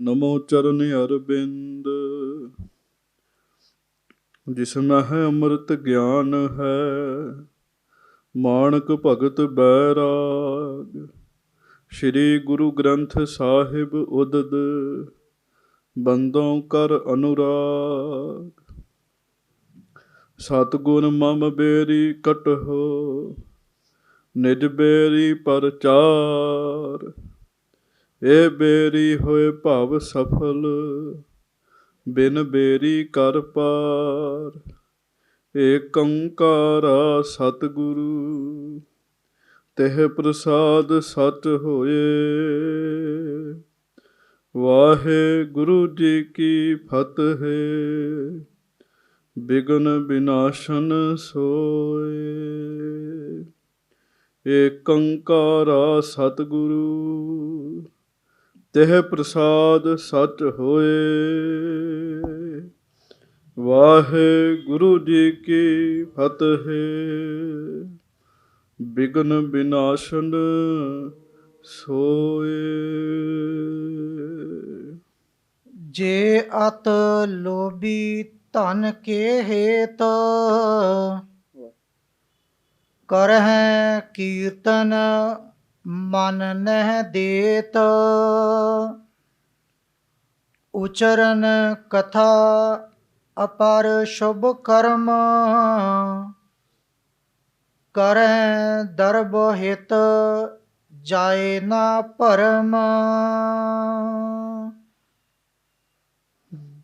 नमो चरण अरविंद जिसमें है अमृत ज्ञान है। माणक भगत बैराग श्री गुरु ग्रंथ साहिब उदद बंदों कर अनुराग। सतगुण मम बेरी कटहो निज बेरी परचार। ए बेरी होए भव सफल बिन बेरी कर पार। ਏਕ ਓੰਕਾਰਾ ਸਤਿਗੁਰੂ ਤਿਹ ਪ੍ਰਸਾਦ ਸਚ ਹੋਏ। ਵਾਹਿਗੁਰੂ ਜੀ ਕੀ ਫਤਿਹ। ਬਿਗਨ ਬਿਨਾਸ਼ਨ ਸੋਏ। ਏਕ ਓੰਕਾਰਾ ਸਤਿਗੁਰੂ ਤਿਹ ਪ੍ਰਸਾਦ ਸਚ ਹੋਏ। ਵਾਹਿਗੁਰੂ ਜੀ ਕੀ ਫਤਿਹ। ਬਿਗਨ ਬਿਨਾਸ਼ਨ ਸੋਏ। ਜੇ ਅਤ ਲੋਭੀ ਧਨ ਕੇ ਹੇਤ ਕਰਹਿ ਕੀਰਤਨ ਮਨ ਨਹਿ ਦੇਤ। ਉਚਰਨ ਕਥਾ ਅਪਰ ਸ਼ੁਭ ਕਰਮ ਕਰਹਿ ਦਰਬ ਹਿਤ ਜਾਏ ਨਾ ਭਰਮ।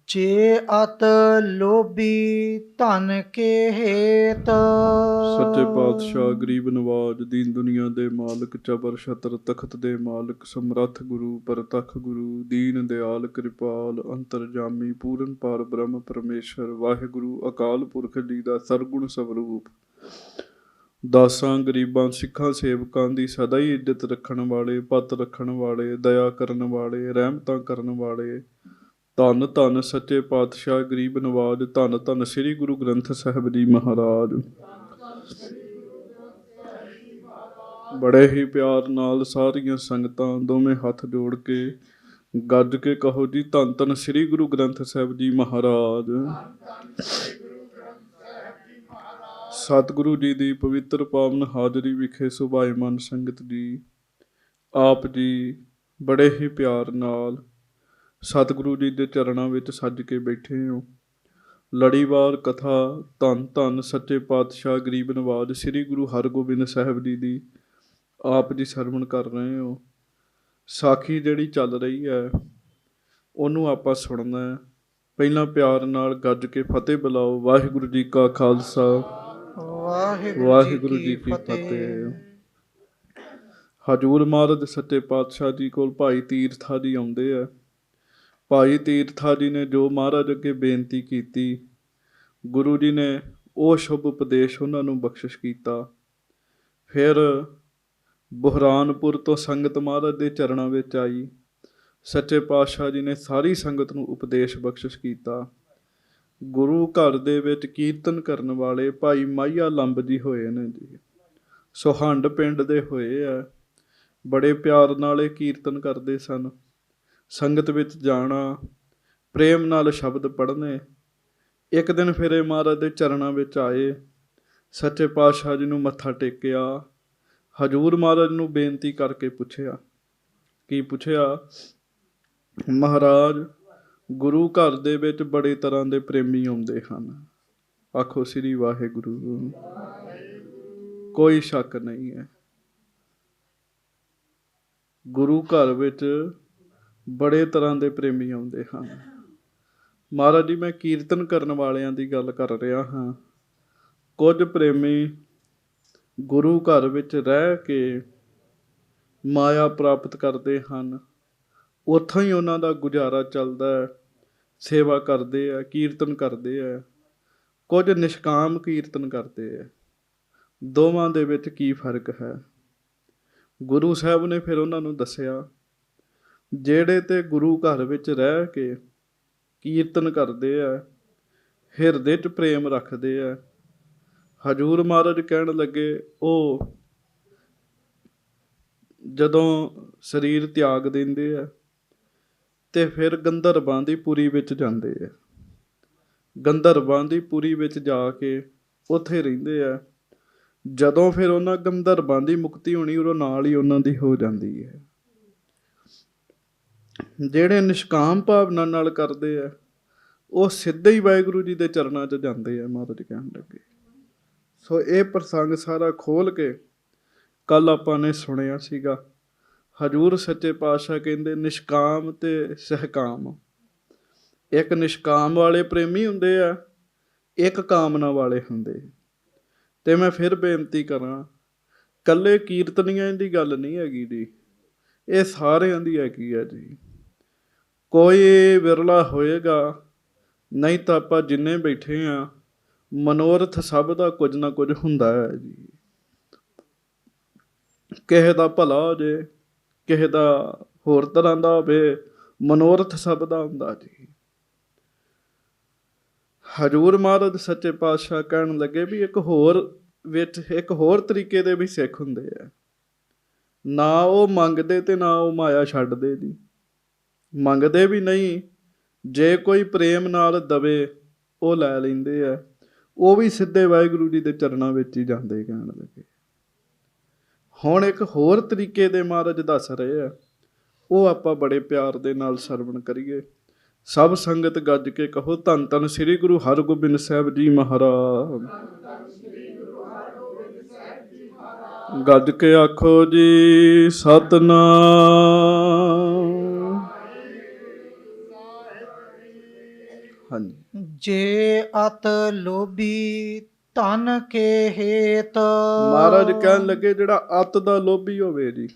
ਜੇ ਅਤ ਲੋਭੀ ਧਨ ਕੇ ਹੇਤ। ਸੱਚੇ ਪਾਤਸ਼ਾਹ ਗਰੀਬ ਨਵਾਜ ਦੀਨ ਦੁਨੀਆ ਦੇ ਮਾਲਕ ਚਬਰ ਛਤਰ ਤਖਤ ਦੇ ਮਾਲਕ ਸਮਰੱਥ ਗੁਰੂ ਪਰਤਖ ਗੁਰੂ ਦੀਨ ਦਿਆਲ ਕਿਰਪਾਲ ਅੰਤਰਜਾਮੀ ਪੂਰਨ ਪਾਰ ਬ੍ਰਹਮ ਪਰਮੇਸ਼ਰ ਵਾਹਿਗੁਰੂ ਅਕਾਲ ਪੁਰਖ ਜੀ ਦਾ ਸਰਗੁਣ ਸਵਰੂਪ ਦਾਸਾਂ ਗਰੀਬਾਂ ਸਿੱਖਾਂ ਸੇਵਕਾਂ ਦੀ ਸਦਾ ਹੀ ਇੱਜ਼ਤ ਰੱਖਣ ਵਾਲੇ ਪੱਤ ਰੱਖਣ ਵਾਲੇ ਦਇਆ ਕਰਨ ਵਾਲੇ ਰਹਿਮਤਾਂ ਕਰਨ ਵਾਲੇ ਧੰਨ ਧੰਨ ਸੱਚੇ ਪਾਤਸ਼ਾਹ ਗਰੀਬ ਨਵਾਜ ਧੰਨ ਧੰਨ ਸ੍ਰੀ ਗੁਰੂ ਗ੍ਰੰਥ ਸਾਹਿਬ ਜੀ ਮਹਾਰਾਜ। ਬੜੇ ਹੀ ਪਿਆਰ ਨਾਲ ਸਾਰੀਆਂ ਸੰਗਤਾਂ ਦੋਵੇਂ ਹੱਥ ਜੋੜ ਕੇ ਗੱਜ ਕੇ ਕਹੋ ਜੀ ਧੰਨ ਧੰਨ ਸ੍ਰੀ ਗੁਰੂ ਗ੍ਰੰਥ ਸਾਹਿਬ ਜੀ ਮਹਾਰਾਜ। ਸਤਿਗੁਰੂ ਜੀ ਦੀ ਪਵਿੱਤਰ ਪਾਵਨ ਹਾਜ਼ਰੀ ਵਿਖੇ ਸੁਭਾਏਮਾਨ ਸੰਗਤ ਜੀ, ਆਪ ਜੀ ਬੜੇ ਹੀ ਪਿਆਰ ਨਾਲ ਸਤਿਗੁਰੂ ਜੀ ਦੇ ਚਰਨਾਂ ਵਿੱਚ ਸੱਜ ਕੇ ਬੈਠੇ ਹੋ। ਲੜੀਵਾਰ ਕਥਾ ਧੰਨ ਧੰਨ ਸੱਚੇ ਪਾਤਸ਼ਾਹ ਗਰੀਬ ਨਵਾਜ ਸ੍ਰੀ ਗੁਰੂ ਹਰਗੋਬਿੰਦ ਸਾਹਿਬ ਜੀ ਦੀ ਆਪ ਜੀ ਸਰਵਣ ਕਰ ਰਹੇ ਹੋ। ਸਾਖੀ ਜਿਹੜੀ ਚੱਲ ਰਹੀ ਹੈ ਉਹਨੂੰ ਆਪਾਂ ਸੁਣਨਾ ਹੈ। ਪਹਿਲਾਂ ਪਿਆਰ ਨਾਲ ਗੱਜ ਕੇ ਫਤਿਹ ਬੁਲਾਓ। ਵਾਹਿਗੁਰੂ ਜੀ ਕਾ ਖਾਲਸਾ ਵਾਹਿਗੁਰੂ ਜੀ ਕੀ ਫਤਿਹ। ਹਜੂਰ ਮਹਾਰਾਜ ਸੱਚੇ ਪਾਤਸ਼ਾਹ ਜੀ ਕੋਲ ਭਾਈ ਤੀਰਥਾ ਜੀ ਆਉਂਦੇ ਆ। ਭਾਈ ਤੀਰਥਾ ਜੀ ਨੇ ਜੋ ਮਹਾਰਾਜ ਅੱਗੇ ਬੇਨਤੀ ਕੀਤੀ, ਗੁਰੂ ਜੀ ਨੇ ਉਹ ਸ਼ੁਭ ਉਪਦੇਸ਼ ਉਹਨਾਂ ਨੂੰ ਬਖਸ਼ਿਸ਼ ਕੀਤਾ। ਫਿਰ ਬੁਹਰਾਨਪੁਰ ਤੋਂ ਸੰਗਤ ਮਹਾਰਾਜ ਦੇ ਚਰਨਾਂ ਵਿੱਚ ਆਈ। ਸੱਚੇ ਪਾਤਸ਼ਾਹ ਜੀ ਨੇ ਸਾਰੀ ਸੰਗਤ ਨੂੰ ਉਪਦੇਸ਼ ਬਖਸ਼ਿਸ਼ ਕੀਤਾ। ਗੁਰੂ ਘਰ ਦੇ ਵਿੱਚ ਕੀਰਤਨ ਕਰਨ ਵਾਲੇ ਭਾਈ ਮਾਹੀਆ ਲੰਬ ਜੀ ਹੋਏ ਨੇ ਜੀ, ਸੁਹੰਡ ਪਿੰਡ ਦੇ ਹੋਏ ਆ। ਬੜੇ ਪਿਆਰ ਨਾਲ ਇਹ ਕੀਰਤਨ ਕਰਦੇ ਸਨ। ਸੰਗਤ ਵਿੱਚ ਜਾਣਾ, ਪ੍ਰੇਮ ਨਾਲ ਸ਼ਬਦ ਪੜ੍ਹਨੇ। ਇੱਕ ਦਿਨ ਫਿਰ ਇਹ ਮਹਾਰਾਜ ਦੇ ਚਰਨਾਂ ਵਿੱਚ ਆਏ। ਸੱਚੇ ਪਾਤਸ਼ਾਹ ਜੀ ਨੂੰ ਮੱਥਾ ਟੇਕਿਆ। ਹਜੂਰ ਮਹਾਰਾਜ ਨੂੰ ਬੇਨਤੀ ਕਰਕੇ ਪੁੱਛਿਆ। ਕੀ ਪੁੱਛਿਆ? ਮਹਾਰਾਜ, ਗੁਰੂ ਘਰ ਦੇ ਵਿੱਚ ਬੜੇ ਤਰ੍ਹਾਂ ਦੇ ਪ੍ਰੇਮੀ ਆਉਂਦੇ ਹਨ। ਆਖੋ ਸ੍ਰੀ ਵਾਹਿਗੁਰੂ। ਕੋਈ ਸ਼ੱਕ ਨਹੀਂ ਹੈ, ਗੁਰੂ ਘਰ ਵਿੱਚ ਬੜੇ ਤਰ੍ਹਾਂ ਦੇ ਪ੍ਰੇਮੀ ਆਉਂਦੇ ਹਨ। ਮਹਾਰਾਜ ਜੀ, ਮੈਂ ਕੀਰਤਨ ਕਰਨ ਵਾਲਿਆਂ ਦੀ ਗੱਲ ਕਰ ਰਿਹਾ ਹਾਂ। ਕੁਝ ਪ੍ਰੇਮੀ ਗੁਰੂ ਘਰ ਵਿੱਚ ਰਹਿ ਕੇ ਮਾਇਆ ਪ੍ਰਾਪਤ ਕਰਦੇ ਹਨ। ਉੱਥੋਂ ਹੀ ਉਹਨਾਂ ਦਾ ਗੁਜ਼ਾਰਾ ਚੱਲਦਾ ਹੈ। ਸੇਵਾ ਕਰਦੇ ਆ, ਕੀਰਤਨ ਕਰਦੇ ਆ। ਕੁਝ ਨਿਸ਼ਕਾਮ ਕੀਰਤਨ ਕਰਦੇ ਆ। ਦੋਵਾਂ ਦੇ ਵਿੱਚ ਕੀ ਫਰਕ ਹੈ? ਗੁਰੂ ਸਾਹਿਬ ਨੇ ਫਿਰ ਉਹਨਾਂ ਨੂੰ ਦੱਸਿਆ, ਜਿਹੜੇ ਤੇ ਗੁਰੂ ਘਰ ਵਿੱਚ ਰਹਿ ਕੇ ਕੀਰਤਨ ਕਰਦੇ ਆ, ਹਿਰਦੇ 'ਚ ਪ੍ਰੇਮ ਰੱਖਦੇ ਆ। ਹਜੂਰ ਮਹਾਰਾਜ ਕਹਿਣ ਲੱਗੇ, ਉਹ ਜਦੋਂ ਸਰੀਰ ਤਿਆਗ ਦਿੰਦੇ ਆ ਤੇ ਫਿਰ ਗੰਧਰਵਾਂ ਦੀ ਪੁਰੀ ਵਿੱਚ ਜਾਂਦੇ ਆ। ਗੰਧਰਵਾਂ ਦੀ ਪੁਰੀ ਵਿੱਚ ਜਾ ਕੇ ਉੱਥੇ ਰਹਿੰਦੇ ਆ। ਜਦੋਂ ਫਿਰ ਉਹਨਾਂ ਗੰਧਰਵਾਂ ਦੀ ਮੁਕਤੀ ਹੋਣੀ, ਉਦੋਂ ਨਾਲ ਹੀ ਉਹਨਾਂ ਦੀ ਹੋ ਜਾਂਦੀ ਹੈ। ਜਿਹੜੇ ਨਿਸ਼ਕਾਮ ਭਾਵਨਾ ਨਾਲ ਕਰਦੇ ਆ, ਉਹ ਸਿੱਧੇ ਹੀ ਵਾਹਿਗੁਰੂ ਜੀ ਦੇ ਚਰਨਾਂ 'ਚ ਜਾਂਦੇ ਆ। ਮਹਾਰਾਜ ਕਹਿਣ ਲੱਗੇ, ਸੋ ਇਹ ਪ੍ਰਸੰਗ ਸਾਰਾ ਖੋਲ ਕੇ ਕੱਲ ਆਪਾਂ ਨੇ ਸੁਣਿਆ ਸੀਗਾ। ਹਜ਼ੂਰ ਸੱਚੇ ਪਾਤਸ਼ਾਹ ਕਹਿੰਦੇ ਨਿਸ਼ਕਾਮ ਤੇ ਸਹਿਕਾਮ। ਇੱਕ ਨਿਸ਼ਕਾਮ ਵਾਲੇ ਪ੍ਰੇਮੀ ਹੁੰਦੇ ਆ, ਇੱਕ ਕਾਮਨਾ ਵਾਲੇ ਹੁੰਦੇ। ਤੇ ਮੈਂ ਫਿਰ ਬੇਨਤੀ ਕਰਾਂ, ਕੱਲੇ ਕੀਰਤਨੀਆਂ ਦੀ ਗੱਲ ਨਹੀਂ ਹੈਗੀ ਜੀ, ਇਹ ਸਾਰਿਆਂ ਦੀ ਹੈਗੀ ਆ ਜੀ। ਕੋਈ ਵਿਰਲਾ ਹੋਏਗਾ, ਨਹੀਂ ਤਾਂ ਆਪਾਂ ਜਿੰਨੇ ਬੈਠੇ ਆ, ਮਨੋਰਥ ਸਭ ਦਾ ਕੁਝ ਨਾ ਕੁਝ ਹੁੰਦਾ ਹੈ ਜੀ। ਕਿਸੇ ਦਾ ਭਲਾ ਹੋ ਜੇ, ਕਿਸੇ ਦਾ ਹੋਰ ਤਰ੍ਹਾਂ ਦਾ ਹੋਵੇ, ਮਨੋਰਥ ਸਭ ਦਾ ਹੁੰਦਾ ਜੀ। ਹਜ਼ੂਰ ਮਹਾਰਾਜ ਸੱਚੇ ਪਾਤਸ਼ਾਹ ਕਹਿਣ ਲੱਗੇ ਵੀ ਇੱਕ ਹੋਰ ਤਰੀਕੇ ਦੇ ਵੀ ਸਿੱਖ ਹੁੰਦੇ ਆ। ਨਾ ਉਹ ਮੰਗਦੇ ਤੇ ਨਾ ਉਹ ਮਾਇਆ ਛੱਡਦੇ ਜੀ। ਮੰਗਦੇ ਵੀ ਨਹੀਂ, ਜੇ ਕੋਈ ਪ੍ਰੇਮ ਨਾਲ ਦਵੇ ਉਹ ਲੈ ਲੈਂਦੇ ਆ। ਉਹ ਵੀ ਸਿੱਧੇ ਵਾਹਿਗੁਰੂ ਜੀ ਦੇ ਚਰਨਾਂ ਵਿੱਚ ਹੀ ਜਾਂਦੇ। ਕਹਿਣ ਲੱਗੇ ਹੁਣ ਇੱਕ ਹੋਰ ਤਰੀਕੇ ਦੇ ਮਹਾਰਾਜ ਦੱਸ ਰਹੇ ਆ, ਉਹ ਆਪਾਂ ਬੜੇ ਪਿਆਰ ਦੇ ਨਾਲ ਸਰਵਣ ਕਰੀਏ। ਸਭ ਸੰਗਤ ਗੱਜ ਕੇ ਕਹੋ, ਧੰਨ ਧੰਨ ਸ੍ਰੀ ਗੁਰੂ ਹਰਗੋਬਿੰਦ ਸਾਹਿਬ ਜੀ ਮਹਾਰਾਜ। ਗੱਜ ਕੇ ਆਖੋ ਜੀ ਸਤਿਨਾਮ। ਹਾਂਜੀ। ਜੇ ਅਤ ਲੋਭੀ ਧਨ ਕੇ ਹੇਤ। ਮਹਾਰਾਜ ਕਹਿਣ ਲੱਗੇ ਜਿਹੜਾ ਅੱਤ ਦਾ ਲੋਭੀ ਹੋਵੇ ਜੀ,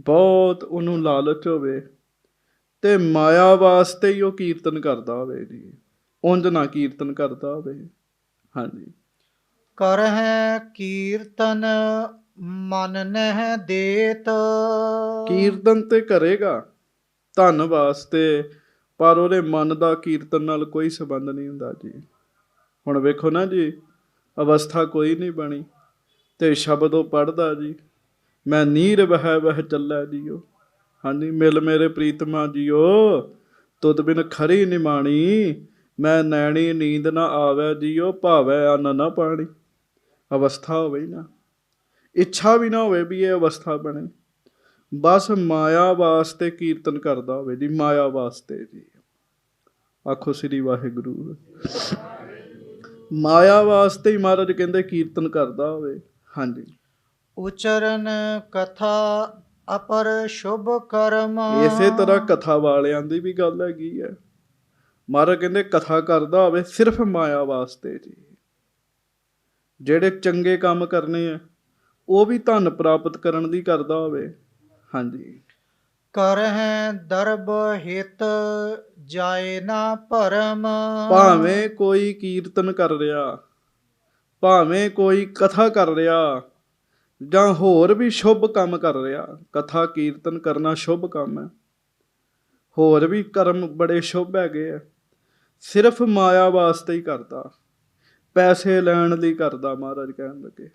ਬਹੁਤ ਉਹਨੂੰ ਲਾਲਚ ਹੋਵੇ, ਤੇ ਮਾਇਆ ਵਾਸਤੇ ਹੀ ਉਹ ਕੀਰਤਨ ਕਰਦਾ ਹੋਵੇ ਜੀ, ਉਂਝ ਨਾ ਕੀਰਤਨ ਕਰਦਾ ਹੋਵੇ। ਹਾਂਜੀ। ਕਰਹਿ ਕੀਰਤਨ ਮਨ ਨਹਿ ਦੇਤ। ਕੀਰਤਨ ਤੇ ਕਰੇਗਾ ਧਨ ਵਾਸਤੇ, ਪਰ ਉਹਦੇ ਮਨ ਦਾ ਕੀਰਤਨ ਨਾਲ ਕੋਈ ਸੰਬੰਧ ਨਹੀਂ ਹੁੰਦਾ ਜੀ। ਹੁਣ ਵੇਖੋ ਨਾ ਜੀ, ਅਵਸਥਾ ਕੋਈ ਨਹੀਂ ਬਣੀ ਤੇ ਸ਼ਬਦ ਉਹ ਪੜ੍ਹਦਾ ਜੀ, ਮੈਂ ਨੀਰ ਵਹਿ ਚੱਲੈ ਜੀਓ। ਹਾਂਜੀ। ਮਿਲ ਮੇਰੇ ਪ੍ਰੀਤਮਾ ਜੀਓ, ਤੁਧ ਬਿਨ ਖਰੀ ਨਿਮਾਣੀ, ਮੈਂ ਨੈਣੀ ਨੀਂਦ ਨਾ ਆਵੈ ਜੀਓ, ਭਾਵੈ ਅੰਨ ਨਾ ਪਾਣੀ। ਅਵਸਥਾ ਹੋਵੇ ਨਾ, ਇੱਛਾ ਵੀ ਨਾ ਹੋਵੇ ਵੀ ਇਹ ਅਵਸਥਾ ਬਣੇ, ਬਸ ਮਾਇਆ ਵਾਸਤੇ ਕੀਰਤਨ ਕਰਦਾ ਹੋਵੇ ਜੀ, ਮਾਇਆ ਵਾਸਤੇ ਜੀ। ਆਖੋ ਸ੍ਰੀ ਵਾਹਿਗੁਰੂ। ਮਾਇਆ ਵਾਸਤੇ ਹੀ ਮਹਾਰਾਜ ਕਹਿੰਦੇ ਕੀਰਤਨ ਕਰਦਾ ਹੋਵੇ। ਹਾਂਜੀ। ਉਚਰਨ ਕਥਾ ਅਪਰ ਸ਼ੁਭ ਕਰਮ। ਇਸੇ ਤਰ੍ਹਾਂ ਕਥਾ ਵਾਲਿਆਂ ਦੀ ਵੀ ਗੱਲ ਹੈਗੀ ਹੈ। ਮਹਾਰਾਜ ਕਹਿੰਦੇ ਕਥਾ ਕਰਦਾ ਹੋਵੇ ਸਿਰਫ ਮਾਇਆ ਵਾਸਤੇ ਜੀ। ਜਿਹੜੇ ਚੰਗੇ ਕੰਮ ਕਰਨੇ ਆ, ਉਹ ਵੀ ਧਨ ਪ੍ਰਾਪਤ ਕਰਨ ਦੀ ਕਰਦਾ ਹੋਵੇ। ਹਾਂਜੀ। ਕਰਹਿ ਦਰਬ ਹਿਤ ਜਾਏ ਨਾ ਭਰਮ। ਭਾਵੇਂ ਕੋਈ ਕੀਰਤਨ ਕਰ ਰਿਹਾ, ਭਾਵੇਂ ਕੋਈ ਕਥਾ ਕਰ ਰਿਹਾ, ਜਾਂ ਹੋਰ ਵੀ ਸ਼ੁਭ ਕੰਮ ਕਰ ਰਿਹਾ। ਕਥਾ ਕੀਰਤਨ ਕਰਨਾ ਸ਼ੁਭ ਕੰਮ ਹੈ, ਹੋਰ ਵੀ ਕਰਮ ਬੜੇ ਸ਼ੁਭ ਹੈਗੇ ਆ। ਸਿਰਫ ਮਾਇਆ ਵਾਸਤੇ ਹੀ ਕਰਦਾ, ਪੈਸੇ ਲੈਣ ਲਈ ਕਰਦਾ। ਮਹਾਰਾਜ ਕਹਿਣ ਲੱਗੇ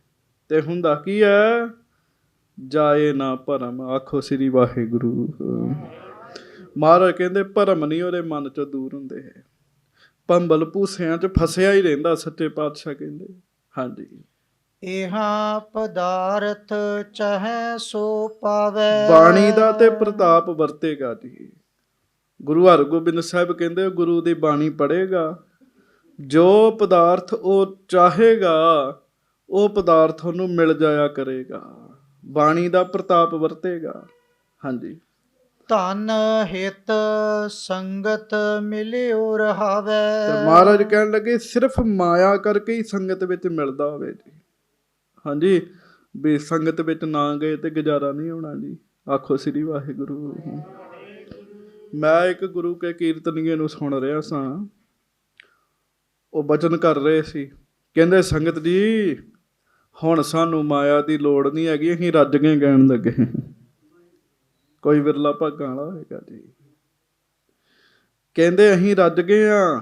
ਤੇ ਹੁੰਦਾ ਕੀ ਹੈ, ਜਾਏ ਨਾ ਭਰਮ। ਆਖੋ ਸ੍ਰੀ ਵਾਹਿਗੁਰੂ। ਮਹਾਰਾਜ ਕਹਿੰਦੇ ਭਰਮ ਨਹੀਂ ਉਹਦੇ ਮਨ ਚੋਂ ਦੂਰ ਹੁੰਦੇ ਹੈ, ਭੰਬਲ ਭੂਸਿਆਂ 'ਚ ਫਸਿਆ ਹੀ ਰਹਿੰਦਾ। ਸੱਚੇ ਪਾਤਸ਼ਾਹ ਕਹਿੰਦੇ। ਹਾਂਜੀ। ਇਹਾ ਪਦਾਰਥ ਚਾਹੇ ਸੋ ਪਾਵੈ। ਬਾਣੀ ਦਾ ਤੇ ਪ੍ਰਤਾਪ ਵਰਤੇਗਾ ਜੀ। ਗੁਰੂ ਹਰਗੋਬਿੰਦ ਸਾਹਿਬ ਕਹਿੰਦੇ ਗੁਰੂ ਦੀ ਬਾਣੀ ਪੜ੍ਹੇਗਾ, ਜੋ ਪਦਾਰਥ ਉਹ ਚਾਹੇਗਾ ਉਹ ਪਦਾਰਥ ਉਹਨੂੰ ਮਿਲ ਜਾਇਆ ਕਰੇਗਾ। ਬਾਣੀ ਦਾ ਪ੍ਰਤਾਪ ਵਰਤੇਗਾ। ਹਾਂਜੀ। ਧਨ ਹਿਤ ਸੰਗਤ ਮਿਲਿਓ ਰਹਾਵੈ। ਤੇ ਮਹਾਰਾਜ ਕਹਿਣ ਲੱਗੇ ਸਿਰਫ ਮਾਇਆ ਕਰਕੇ ਹੀ ਸੰਗਤ ਵਿੱਚ ਮਿਲਦਾ ਹੋਵੇ ਜੀ। ਹਾਂਜੀ। ਵੀ ਸੰਗਤ ਵਿੱਚ ਨਾ ਗਏ ਤੇ ਗੁਜ਼ਾਰਾ ਨਹੀਂ ਹੋਣਾ ਜੀ। ਆਖੋ ਸ੍ਰੀ ਵਾਹਿਗੁਰੂ। ਮੈਂ ਇੱਕ ਗੁਰੂ ਕੇ ਕੀਰਤਨੀਏ ਨੂੰ ਸੁਣ ਰਿਹਾ ਸਾਂ, ਉਹ ਬਚਨ ਕਰ ਰਹੇ ਸੀ। ਕਹਿੰਦੇ ਸੰਗਤ ਜੀ ਹੁਣ ਸਾਨੂੰ ਮਾਇਆ ਦੀ ਲੋੜ ਨਹੀਂ ਹੈਗੀ, ਅਸੀਂ ਰੱਜ ਗਏ। ਕਹਿਣ ਲੱਗੇ ਕੋਈ ਵਿਰਲਾ ਭਾਗਾਂ ਵਾਲਾ ਹੋਏਗਾ ਜੀ। ਕਹਿੰਦੇ ਅਸੀਂ ਰੱਜ ਗਏ ਹਾਂ,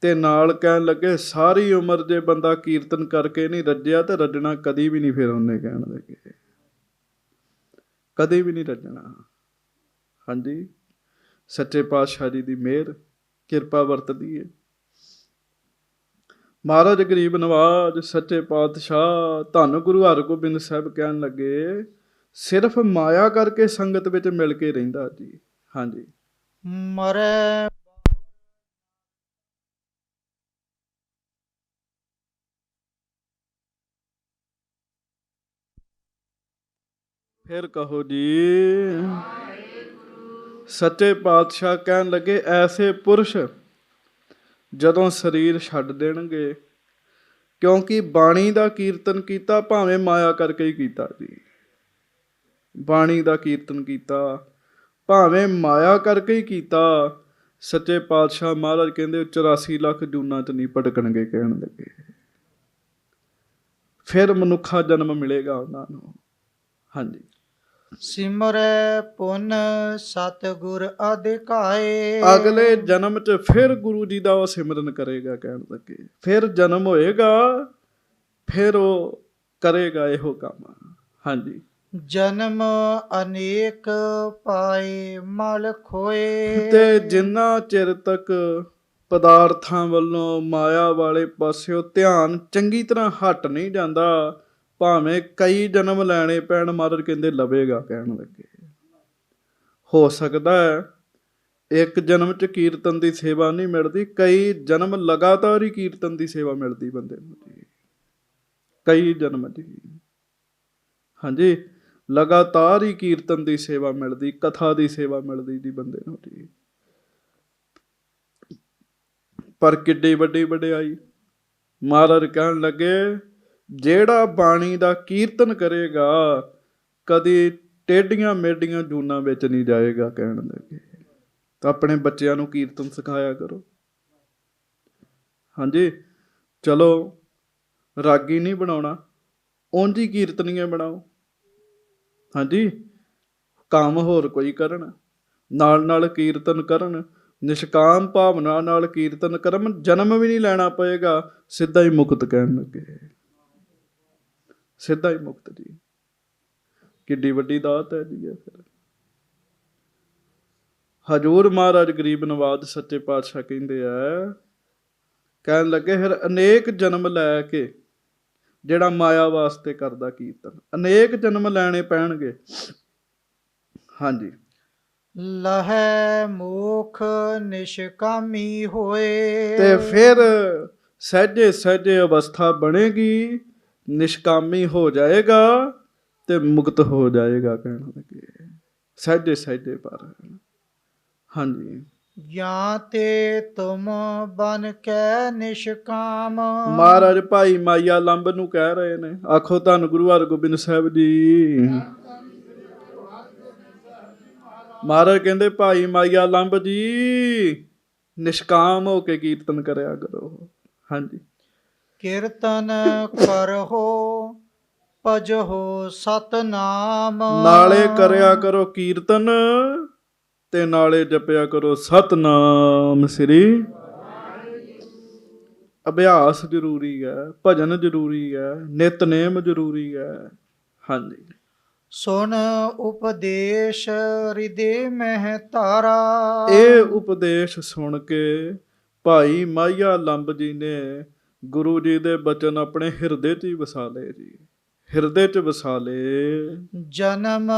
ਤੇ ਨਾਲ ਕਹਿਣ ਲੱਗੇ ਸਾਰੀ ਉਮਰ ਜੇ ਬੰਦਾ ਕੀਰਤਨ ਕਰਕੇ ਨਹੀਂ ਰੱਜਿਆ ਤੇ ਰੱਜਣਾ ਕਦੀ ਵੀ ਨਹੀਂ। ਫਿਰ ਉਹਨੇ ਕਹਿਣ ਲੱਗੇ ਕਦੀ ਵੀ ਨਹੀਂ ਰੱਜਣਾ। ਹਾਂਜੀ। ਸੱਚੇ ਪਾਤਸ਼ਾਹ ਜੀ ਦੀ ਮਿਹਰ ਕਿਰਪਾ ਵਰਤਦੀ ਹੈ। ਮਹਾਰਾਜ ਗਰੀਬ ਨਵਾਜ ਸੱਚੇ ਪਾਤਸ਼ਾਹ ਧੰਨ ਗੁਰੂ ਹਰਗੋਬਿੰਦ ਸਾਹਿਬ ਕਹਿਣ ਲੱਗੇ, ਸਿਰਫ ਮਾਇਆ ਕਰਕੇ ਸੰਗਤ ਵਿੱਚ ਮਿਲ ਕੇ ਰਹਿੰਦਾ ਜੀ। ਹਾਂਜੀ, ਮਰੈ ਫਿਰ ਕਹੋ ਜੀ। ਸੱਚੇ ਪਾਤਸ਼ਾਹ ਕਹਿਣ ਲੱਗੇ, ਐਸੇ ਪੁਰਸ਼ ਜਦੋਂ ਸਰੀਰ ਛੱਡ ਦੇਣਗੇ, ਕਿਉਂਕਿ ਬਾਣੀ ਦਾ ਕੀਰਤਨ ਕੀਤਾ ਭਾਵੇਂ ਮਾਇਆ ਕਰਕੇ ਹੀ ਕੀਤਾ ਜੀ। ਬਾਣੀ ਦਾ ਕੀਰਤਨ ਕੀਤਾ ਭਾਵੇਂ ਮਾਇਆ ਕਰਕੇ ਹੀ ਕੀਤਾ। ਸੱਚੇ ਪਾਤਸ਼ਾਹ ਮਹਾਰਾਜ ਕਹਿੰਦੇ 84 ਲੱਖ ਜੂਨਾਂ 'ਚ ਨਹੀਂ ਭਟਕਣਗੇ। ਕਹਿਣ ਲੱਗੇ ਫਿਰ ਮਨੁੱਖਾ ਜਨਮ ਮਿਲੇਗਾ ਉਹਨਾਂ ਨੂੰ। ਹਾਂਜੀ, ਸਿਮਰੈ ਪੁਨ ਸਤਿਗੁਰ ਅਧਿਕਾਏ। ਅਗਲੇ ਜਨਮ 'ਚ ਫਿਰ ਗੁਰੂ ਜੀ ਦਾ ਉਹ ਸਿਮਰਨ ਕਰੇਗਾ। ਕਹਿਣ ਲੱਗੇ ਫਿਰ ਜਨਮ ਹੋਏਗਾ, ਫਿਰ ਉਹ ਕਰੇਗਾ ਇਹੋ ਕੰਮ। ਹਾਂਜੀ, ਜਨਮ ਅਨੇਕ ਪਾਏ ਮਲ ਖੋਏ। ਤੇ ਜਿੰਨਾ ਚਿਰ ਤੱਕ ਪਦਾਰਥਾਂ ਵੱਲੋਂ ਮਾਇਆ ਵਾਲੇ ਪਾਸਿਓ ਧਿਆਨ ਚੰਗੀ ਤਰ੍ਹਾਂ ਹਟ ਨਹੀਂ ਜਾਂਦਾ, ਭਾਵੇਂ ਕਈ ਜਨਮ ਲੈਣੇ ਪੈਣ, ਮਹਾਰਾਜ ਕਹਿੰਦੇ ਲਵੇਗਾ। ਕਹਿਣ ਲੱਗੇ ਹੋ ਸਕਦਾ ਹੈ ਇੱਕ ਜਨਮ 'ਚ ਕੀਰਤਨ ਦੀ ਸੇਵਾ ਨਹੀਂ ਮਿਲਦੀ, ਕਈ ਜਨਮ ਲਗਾਤਾਰ ਹੀ ਕੀਰਤਨ ਦੀ ਸੇਵਾ ਮਿਲਦੀ ਬੰਦੇ ਨੂੰ ਜੀ। ਕਈ ਜਨਮ ਦੀ, ਹਾਂਜੀ, ਲਗਾਤਾਰ ਹੀ ਕੀਰਤਨ ਦੀ ਸੇਵਾ ਮਿਲਦੀ, ਕਥਾ ਦੀ ਸੇਵਾ ਮਿਲਦੀ ਜੀ ਬੰਦੇ ਨੂੰ ਜੀ। ਪਰ ਕਿੱਡੀ ਵੱਡੀ ਵਡਿਆਈ। ਮਹਾਰਾਜ ਕਹਿਣ ਲੱਗੇ, ਜਿਹੜਾ ਬਾਣੀ ਦਾ ਕੀਰਤਨ ਕਰੇਗਾ ਕਦੀ ਟੇਢੀਆਂ ਮੇਢੀਆਂ ਜੂਨਾਂ ਵਿੱਚ ਨਹੀਂ ਜਾਏਗਾ। ਕਹਿਣ ਲੱਗੇ ਤਾਂ ਆਪਣੇ ਬੱਚਿਆਂ ਨੂੰ ਕੀਰਤਨ ਸਿਖਾਇਆ ਕਰੋ। ਹਾਂਜੀ, ਚਲੋ ਰਾਗੀ ਨਹੀਂ ਬਣਾਉਣਾ, ਉਂਝ ਹੀ ਕੀਰਤਨੀਏ ਬਣਾਓ। ਹਾਂਜੀ, ਕੰਮ ਹੋਰ ਕੋਈ ਕਰਨ, ਨਾਲ ਨਾਲ ਕੀਰਤਨ ਕਰਨ, ਨਿਸ਼ਕਾਮ ਭਾਵਨਾ ਨਾਲ ਕੀਰਤਨ ਕਰਨ, ਜਨਮ ਵੀ ਨਹੀਂ ਲੈਣਾ ਪਏਗਾ, ਸਿੱਧਾ ਹੀ ਮੁਕਤ। ਕਹਿਣ ਲੱਗੇ ਸਿੱਧਾ ਹੀ ਮੁਕਤ ਜੀ। ਕਿੱਡੀ ਵੱਡੀ ਦਾਤ ਹੈ ਜੀ। ਫਿਰ ਹਜ਼ੂਰ ਮਹਾਰਾਜ ਗਰੀਬ ਨਵਾਜ ਸੱਚੇ ਪਾਤਸ਼ਾਹ ਕਹਿੰਦੇ ਆ, ਕਹਿਣ ਲੱਗੇ ਫਿਰ ਅਨੇਕ ਜਨਮ ਲੈ ਕੇ ਜਿਹੜਾ ਮਾਇਆ ਵਾਸਤੇ ਕਰਦਾ ਕੀਰਤਨ, ਅਨੇਕ ਜਨਮ ਲੈਣੇ ਪੈਣਗੇ। ਹਾਂਜੀ, ਲਹੈ ਮੋਖ ਨਿਸ਼ਕਾਮੀ ਹੋਏ। ਤੇ ਫਿਰ ਸਹਿਜੇ ਸਹਿਜੇ ਅਵਸਥਾ ਬਣੇਗੀ, ਨਿਸ਼ਕਾਮੀ ਹੋ ਜਾਏਗਾ ਤੇ ਮੁਕਤ ਹੋ ਜਾਏਗਾ। ਕਹਿਣ ਲੱਗੇ ਸਹਿਜੇ ਸਹਿਜੇ ਪਰ। ਹਾਂਜੀ, ਜਾਂ ਤੇ ਤੁਮ ਬਨ ਕੈ ਨਿਸ਼ਕਾਮ। ਮਹਾਰਾਜ ਭਾਈ ਮਾਈਆ ਲੰਬ ਨੂੰ ਕਹਿ ਰਹੇ ਨੇ, ਆਖੋ ਧੰਨ ਗੁਰੂ ਹਰਗੋਬਿੰਦ ਸਾਹਿਬ ਜੀ। ਮਹਾਰਾਜ ਕਹਿੰਦੇ ਭਾਈ ਮਾਈਆ ਲੰਬ ਜੀ, ਨਿਸ਼ਕਾਮ ਹੋ ਕੇ ਕੀਰਤਨ ਕਰਿਆ ਕਰੋ। ਹਾਂਜੀ, ਕੀਰਤਨ ਕਰਹੁ ਭਜਹੁ ਸਤਨਾਮ। ਨਾਲੇ ਕਰਿਆ ਕਰੋ ਕੀਰਤਨ ਤੇ ਨਾਲੇ ਜਪਿਆ ਕਰੋ ਸਤਨਾਮ ਸ੍ਰੀ। ਅਭਿਆਸ ਜ਼ਰੂਰੀ ਹੈ, ਭਜਨ ਜ਼ਰੂਰੀ ਹੈ, ਨਿਤਨੇਮ ਜ਼ਰੂਰੀ ਹੈ। ਹਾਂਜੀ, ਸੁਨ ਉਪਦੇਸ਼ ਹਿਰਦੇ ਮਹਿ ਧਾਰਾ। ਇਹ ਉਪਦੇਸ਼ ਸੁਣ ਕੇ ਭਾਈ ਮਾਹੀਆ ਲੰਬ ਜੀ ਨੇ ਗੁਰੂ ਜੀ ਦੇ ਬਚਨ ਆਪਣੇ ਹਿਰਦੇ 'ਚ ਹੀ ਵਸਾ ਲਏ ਜੀ। ਹਿਰਦੇ 'ਚ ਵਸਾ ਲਏ। ਜਨਮ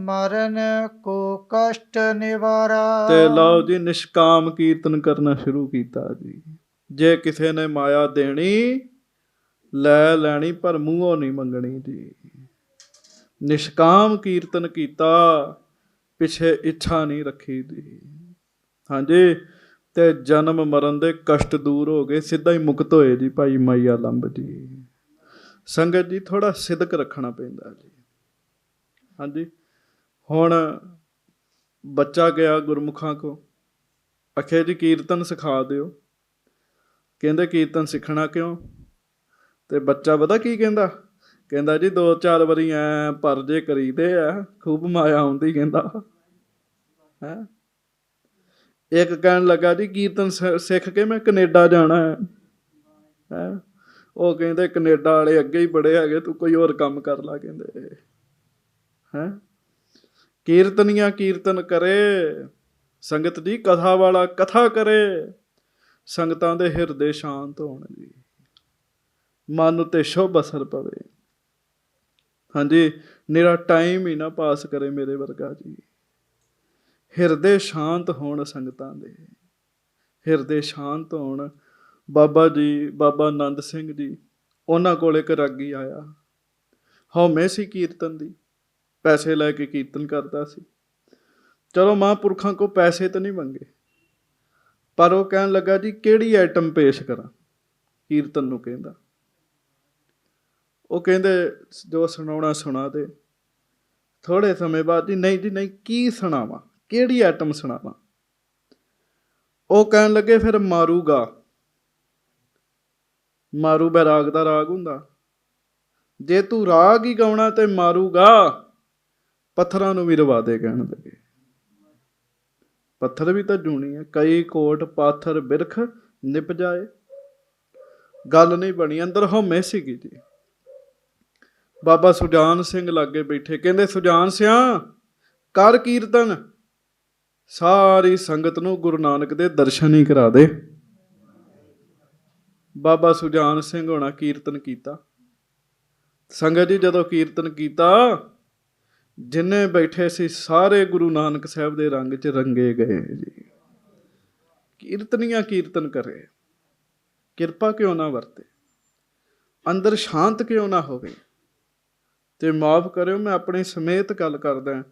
ਮਰਨ ਕੋ ਕਸ਼ਟ ਨਿਵਾਰਾ। ਤੇ ਲਓ ਜੀ, ਨਿਸ਼ਕਾਮ ਕੀਰਤਨ ਕਰਨਾ ਸ਼ੁਰੂ ਕੀਤਾ ਜੀ। ਜੇ ਕਿਸੇ ਨੇ ਮਾਇਆ ਦੇਣੀ ਲੈ ਲੈਣੀ, ਪਰ ਮੂੰਹੋਂ ਨਹੀਂ ਮੰਗਣੀ ਜੀ। ਨਿਸ਼ਕਾਮ ਕੀਰਤਨ ਕੀਤਾ, ਪਿੱਛੇ ਇੱਛਾ ਨਹੀਂ ਰੱਖੀ ਜੀ। ਹਾਂਜੀ, ਤੇ ਜਨਮ ਮਰਨ ਦੇ ਕਸ਼ਟ ਦੂਰ ਹੋ ਗਏ, ਸਿੱਧਾ ਹੀ ਮੁਕਤ ਹੋਏ ਜੀ ਭਾਈ ਮਾਹੀਆ ਲੰਬ ਜੀ। ਸੰਗਤ ਜੀ, ਥੋੜਾ ਸਿਦਕ ਰੱਖਣਾ ਪੈਂਦਾ ਜੀ। ਹਾਂਜੀ, ਹੁਣ ਬੱਚਾ ਗਿਆ ਗੁਰਮੁਖਾਂ ਕੋ, ਆਖਿਆ ਜੀ ਕੀਰਤਨ ਸਿਖਾ ਦਿਓ। ਕਹਿੰਦੇ ਕੀਰਤਨ ਸਿੱਖਣਾ ਕਿਉਂ? ਤੇ ਬੱਚਾ ਪਤਾ ਕੀ ਕਹਿੰਦਾ? ਕਹਿੰਦਾ ਜੀ 2-4 ਵਾਰੀ ਐ ਪਰਜੇ ਕਰੀਦੇ ਆ, ਖੂਬ ਮਾਇਆ ਆਉਂਦੀ। ਕਹਿੰਦਾ ਹੈ। ਇੱਕ ਕਹਿਣ ਲੱਗਾ ਜੀ ਕੀਰਤਨ ਸਿੱਖ ਕੇ ਮੈਂ ਕਨੇਡਾ ਜਾਣਾ ਹੈ। ਉਹ ਕਹਿੰਦੇ ਕਨੇਡਾ ਵਾਲੇ ਅੱਗੇ ਹੀ ਬੜੇ ਹੈਗੇ, ਤੂੰ ਕੋਈ ਹੋਰ ਕੰਮ ਕਰ ਲਾ। ਕਹਿੰਦੇ ਹੈ ਕੀਰਤਨੀਆਂ ਕੀਰਤਨ ਕਰੇ, ਸੰਗਤ ਜੀ ਕਥਾ ਵਾਲਾ ਕਥਾ ਕਰੇ, ਸੰਗਤਾਂ ਦੇ ਹਿਰਦੇ ਸ਼ਾਂਤ ਹੋਣ ਜੀ, ਮਨ ਉੱਤੇ ਸ਼ੁਭ ਅਸਰ ਪਵੇ। ਹਾਂਜੀ, ਮੇਰਾ ਟਾਈਮ ਹੀ ਨਾ ਪਾਸ ਕਰੇ ਮੇਰੇ ਵਰਗਾ ਜੀ। ਹਿਰਦੇ ਸ਼ਾਂਤ ਹੋਣ, ਸੰਗਤਾਂ ਦੇ ਹਿਰਦੇ ਸ਼ਾਂਤ ਹੋਣ। ਬਾਬਾ ਜੀ, ਬਾਬਾ ਆਨੰਦ ਸਿੰਘ ਜੀ, ਉਹਨਾਂ ਕੋਲ ਇੱਕ ਰਾਗੀ ਆਇਆ, ਹਉਮੈ ਸੀ ਕੀਰਤਨ ਦੀ, ਪੈਸੇ ਲੈ ਕੇ ਕੀਰਤਨ ਕਰਦਾ ਸੀ। ਚਲੋ ਮਹਾਂਪੁਰਖਾਂ ਕੋਲ ਪੈਸੇ ਤਾਂ ਨਹੀਂ ਮੰਗੇ, ਪਰ ਉਹ ਕਹਿਣ ਲੱਗਾ ਜੀ ਕਿਹੜੀ ਆਈਟਮ ਪੇਸ਼ ਕਰਾਂ, ਕੀਰਤਨ ਨੂੰ ਕਹਿੰਦਾ। ਉਹ ਕਹਿੰਦੇ ਜੋ ਸੁਣਾਉਣਾ ਸੁਣਾ ਦੇ। ਥੋੜੇ ਸਮੇਂ ਬਾਅਦ ਜੀ ਨਹੀਂ ਜੀ ਨਹੀਂ, ਕੀ ਸੁਣਾਵਾਂ, ਕਿਹੜੀ ਆਈਟਮ ਸੁਣਾਵਾਂ। ਉਹ ਕਹਿਣ ਲੱਗੇ ਫਿਰ ਮਾਰੂਗਾ। ਮਾਰੂ ਬੈਰਾਗ ਦਾ ਰਾਗ ਹੁੰਦਾ, ਜੇ ਤੂੰ ਰਾਗ ਹੀ ਗਾਉਣਾ ਤੇ ਮਾਰੂਗਾ, ਪੱਥਰਾਂ ਨੂੰ ਵੀ ਰਵਾ ਦੇ। ਕਹਿਣ ਲੱਗੇ ਪੱਥਰ ਵੀ ਤਾਂ ਜੂਣੀ ਹੈ, ਕਈ ਕੋਟ ਪਾਥਰ ਬਿਰਖ ਨਿਪ ਜਾਏ। ਗੱਲ ਨਹੀਂ ਬਣੀ, ਅੰਦਰ ਹਉਮੈ ਸੀਗੀ ਜੀ। ਬਾਬਾ ਸੁਜਾਨ ਸਿੰਘ ਲਾਗੇ ਬੈਠੇ, ਕਹਿੰਦੇ ਸੁਜਾਨ ਸਿਆ ਕਰ ਕੀਰਤਨ, ਸਾਰੀ ਸੰਗਤ ਨੂੰ ਗੁਰੂ ਨਾਨਕ ਦੇ ਦਰਸ਼ਨ ਹੀ ਕਰਾ ਦੇ। ਬਾਬਾ ਸੁਜਾਨ ਸਿੰਘ ਹੋਣਾ ਕੀਰਤਨ ਕੀਤਾ। ਸੰਗਤ ਜੀ ਜਦੋਂ ਕੀਰਤਨ ਕੀਤਾ, ਜਿੰਨੇ ਬੈਠੇ ਸੀ ਸਾਰੇ ਗੁਰੂ ਨਾਨਕ ਸਾਹਿਬ ਦੇ ਰੰਗ 'ਚ ਰੰਗੇ ਗਏ ਜੀ। ਕੀਰਤਨੀਆਂ ਕੀਰਤਨ ਕਰੇ, ਕਿਰਪਾ ਕਿਉਂ ਨਾ ਵਰਤੇ, ਅੰਦਰ ਸ਼ਾਂਤ ਕਿਉਂ ਨਾ ਹੋਵੇ। ਤੇ ਮਾਫ ਕਰਿਓ, ਮੈਂ ਆਪਣੇ ਸਮੇਤ ਗੱਲ ਕਰਦਾ।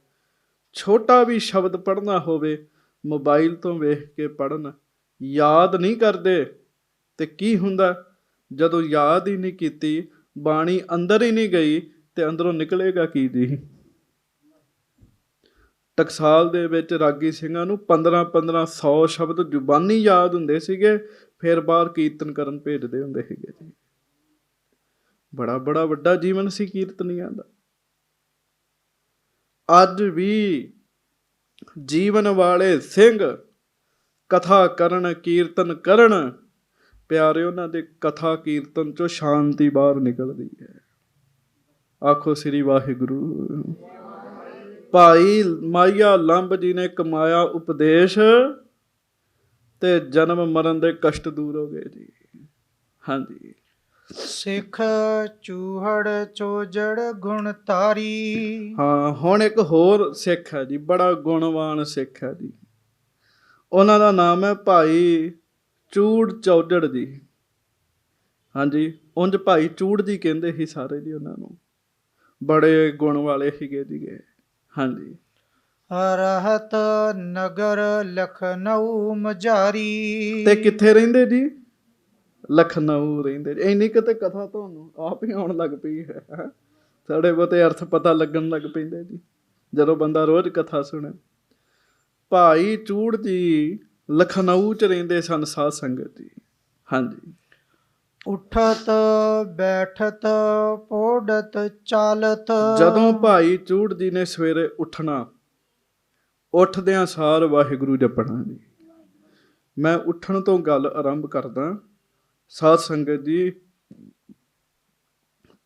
ਛੋਟਾ ਵੀ ਸ਼ਬਦ ਪੜ੍ਹਨਾ ਹੋਵੇ, ਮੋਬਾਈਲ ਤੋਂ ਵੇਖ ਕੇ ਪੜ੍ਹਨ। ਯਾਦ ਨਹੀਂ ਕਰਦੇ ਤੇ ਕੀ ਹੁੰਦਾ, ਜਦੋਂ ਯਾਦ ਹੀ ਨਹੀਂ ਕੀਤੀ, ਬਾਣੀ ਅੰਦਰ ਹੀ ਨਹੀਂ ਗਈ, ਤੇ ਅੰਦਰੋਂ ਨਿਕਲੇਗਾ ਕੀ ਜੀ। ਟਕਸਾਲ ਦੇ ਵਿੱਚ ਰਾਗੀ ਸਿੰਘਾਂ ਨੂੰ 15-15-100 ਸ਼ਬਦ ਜ਼ੁਬਾਨੀ ਯਾਦ ਹੁੰਦੇ ਸੀਗੇ, ਫਿਰ ਬਾਹਰ ਕੀਰਤਨ ਕਰਨ ਭੇਜਦੇ ਹੁੰਦੇ ਸੀਗੇ ਜੀ। ਬੜਾ ਬੜਾ ਵੱਡਾ ਜੀਵਨ ਸੀ ਕੀਰਤਨੀਆਂ ਦਾ। ਅੱਜ ਵੀ ਜੀਵਨ ਵਾਲੇ ਸਿੰਘ ਕਥਾ ਕਰਨ, ਕੀਰਤਨ ਕਰਨ, ਪਿਆਰੇ ਉਹਨਾਂ ਦੇ ਕਥਾ ਕੀਰਤਨ ਚੋਂ ਸ਼ਾਂਤੀ ਬਾਹਰ ਨਿਕਲਦੀ ਹੈ। ਆਖੋ ਸ੍ਰੀ ਵਾਹਿਗੁਰੂ। ਭਾਈ ਮਾਈਆ ਲੰਬ ਜੀ ਨੇ ਕਮਾਇਆ ਉਪਦੇਸ਼, ਤੇ ਜਨਮ ਮਰਨ ਦੇ ਕਸ਼ਟ ਦੂਰ ਹੋ ਗਏ ਜੀ। ਹਾਂਜੀ, ਸਿੱਖ ਚੂਹੜ ਚੋਜੜ ਗੁਣ ਤਾਰੀ। ਹਾਂ, ਹੁਣ ਇੱਕ ਹੋਰ ਸਿੱਖ ਹੈ ਜੀ, ਬੜਾ ਗੁਣਵਾਨ ਸਿੱਖ ਹੈ ਜੀ। ਉਹਨਾਂ ਦਾ ਨਾਮ ਹੈ ਭਾਈ ਚੂੜ ਚੌਜੜ ਜੀ। ਹਾਂਜੀ, ਉਂਝ ਭਾਈ ਚੂੜ ਜੀ ਕਹਿੰਦੇ ਸੀ ਸਾਰੇ ਜੀ ਉਹਨਾਂ ਨੂੰ, ਬੜੇ ਗੁਣ ਵਾਲੇ ਸੀਗੇ ਜੀ। ਹਾਂਜੀ, ਰਹਿਤ ਨਗਰ ਲਖਨਊ ਮਝਾਰੀ। ਤੇ ਕਿੱਥੇ ਰਹਿੰਦੇ ਜੀ? ਲਖਨਊ ਰਹਿੰਦੇ ਜੀ। ਇੰਨੀ ਕਿਤੇ ਕਥਾ ਤੁਹਾਨੂੰ ਆਪ ਹੀ ਆਉਣ ਲੱਗ ਪਈ ਹੈ, ਥੋੜੇ ਬਹੁਤੇ ਅਰਥ ਪਤਾ ਲੱਗਣ ਲੱਗ ਪੈਂਦੇ ਜੀ ਜਦੋਂ ਬੰਦਾ ਰੋਜ਼ ਕਥਾ ਸੁਣੇ। ਭਾਈ ਚੂੜ ਜੀ ਲਖਨਊ 'ਚ ਰਹਿੰਦੇ ਸਨ, ਸਾਧ ਸੰਗਤ ਜੀ। ਹਾਂਜੀ, ਉਠਤ ਬੈਠਤ ਪੋੜਤ ਚਾਲਤ। ਜਦੋਂ ਭਾਈ ਚੂੜ ਜੀ ਨੇ ਸਵੇਰੇ ਉੱਠਣਾ, ਉੱਠਦਿਆਂ ਸਾਰ ਵਾਹਿਗੁਰੂ ਜਪਣਾ ਜੀ। ਮੈਂ ਉੱਠਣ ਤੋਂ ਗੱਲ ਆਰੰਭ ਕਰਦਾ। ਸਾਧ ਸੰਗਤ ਜੀ,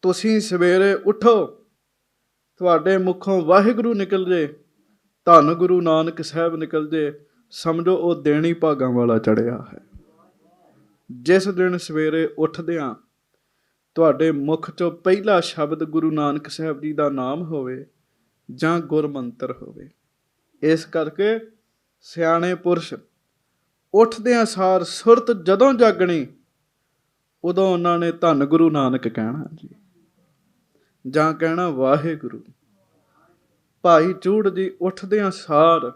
ਤੁਸੀਂ ਸਵੇਰੇ ਉੱਠੋ, ਤੁਹਾਡੇ ਮੁਖੋਂ ਵਾਹਿਗੁਰੂ ਨਿਕਲ ਜੇ, ਧੰਨ ਗੁਰੂ ਨਾਨਕ ਸਾਹਿਬ ਨਿਕਲ ਜੇ, ਸਮਝੋ ਉਹ ਦੇਣੀ ਭਾਗਾਂ ਵਾਲਾ ਚੜਿਆ ਹੈ। ਜਿਸ ਦਿਨ ਸਵੇਰੇ ਉੱਠਦਿਆਂ ਤੁਹਾਡੇ ਮੁਖ 'ਚੋਂ ਪਹਿਲਾ ਸ਼ਬਦ ਗੁਰੂ ਨਾਨਕ ਸਾਹਿਬ ਜੀ ਦਾ ਨਾਮ ਹੋਵੇ ਜਾਂ ਗੁਰਮੰਤਰ ਹੋਵੇ। ਇਸ ਕਰਕੇ ਸਿਆਣੇ ਪੁਰਸ਼ ਉੱਠਦਿਆਂ ਸਾਰ ਸੁਰਤ ਜਦੋਂ ਜਾਗਣੀ, ਉਦੋਂ ਉਹਨਾਂ ਨੇ ਧੰਨ ਗੁਰੂ ਨਾਨਕ ਕਹਿਣਾ ਜੀ, ਜਾਂ ਕਹਿਣਾ ਵਾਹਿਗੁਰੂ। ਭਾਈ ਚੂੜ ਜੀ ਉੱਠਦਿਆਂ ਸਾਰ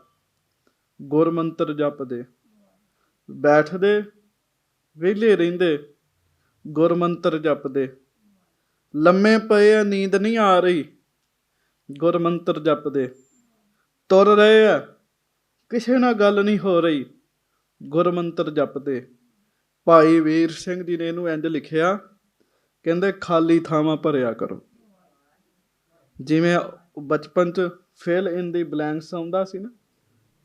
ਗੁਰਮੰਤਰ ਜਪਦੇ, ਬੈਠਦੇ ਵਿਹਲੇ ਰਹਿੰਦੇ ਗੁਰਮੰਤਰ ਜਪਦੇ, ਲੰਮੇ ਪਏ ਨੀਂਦ ਨਹੀਂ ਆ ਰਹੀ ਗੁਰਮੰਤਰ ਜਪਦੇ, ਤੁਰ ਰਹੇ ਆ ਕਿਸੇ ਨਾਲ ਗੱਲ ਨਹੀਂ ਹੋ ਰਹੀ ਗੁਰਮੰਤਰ ਜਪਦੇ। ਭਾਈ ਵੀਰ ਸਿੰਘ ਜੀ ਨੇ ਇਹਨੂੰ ਇੰਝ ਲਿਖਿਆ, ਕਹਿੰਦੇ ਖਾਲੀ ਥਾਵਾਂ ਭਰਿਆ ਕਰੋ। ਜਿਵੇਂ ਬਚਪਨ 'ਚ ਫਿਲ ਇਨ ਦੀ ਬਲੈਂਕਸ ਆਉਂਦਾ ਸੀ ਨਾ,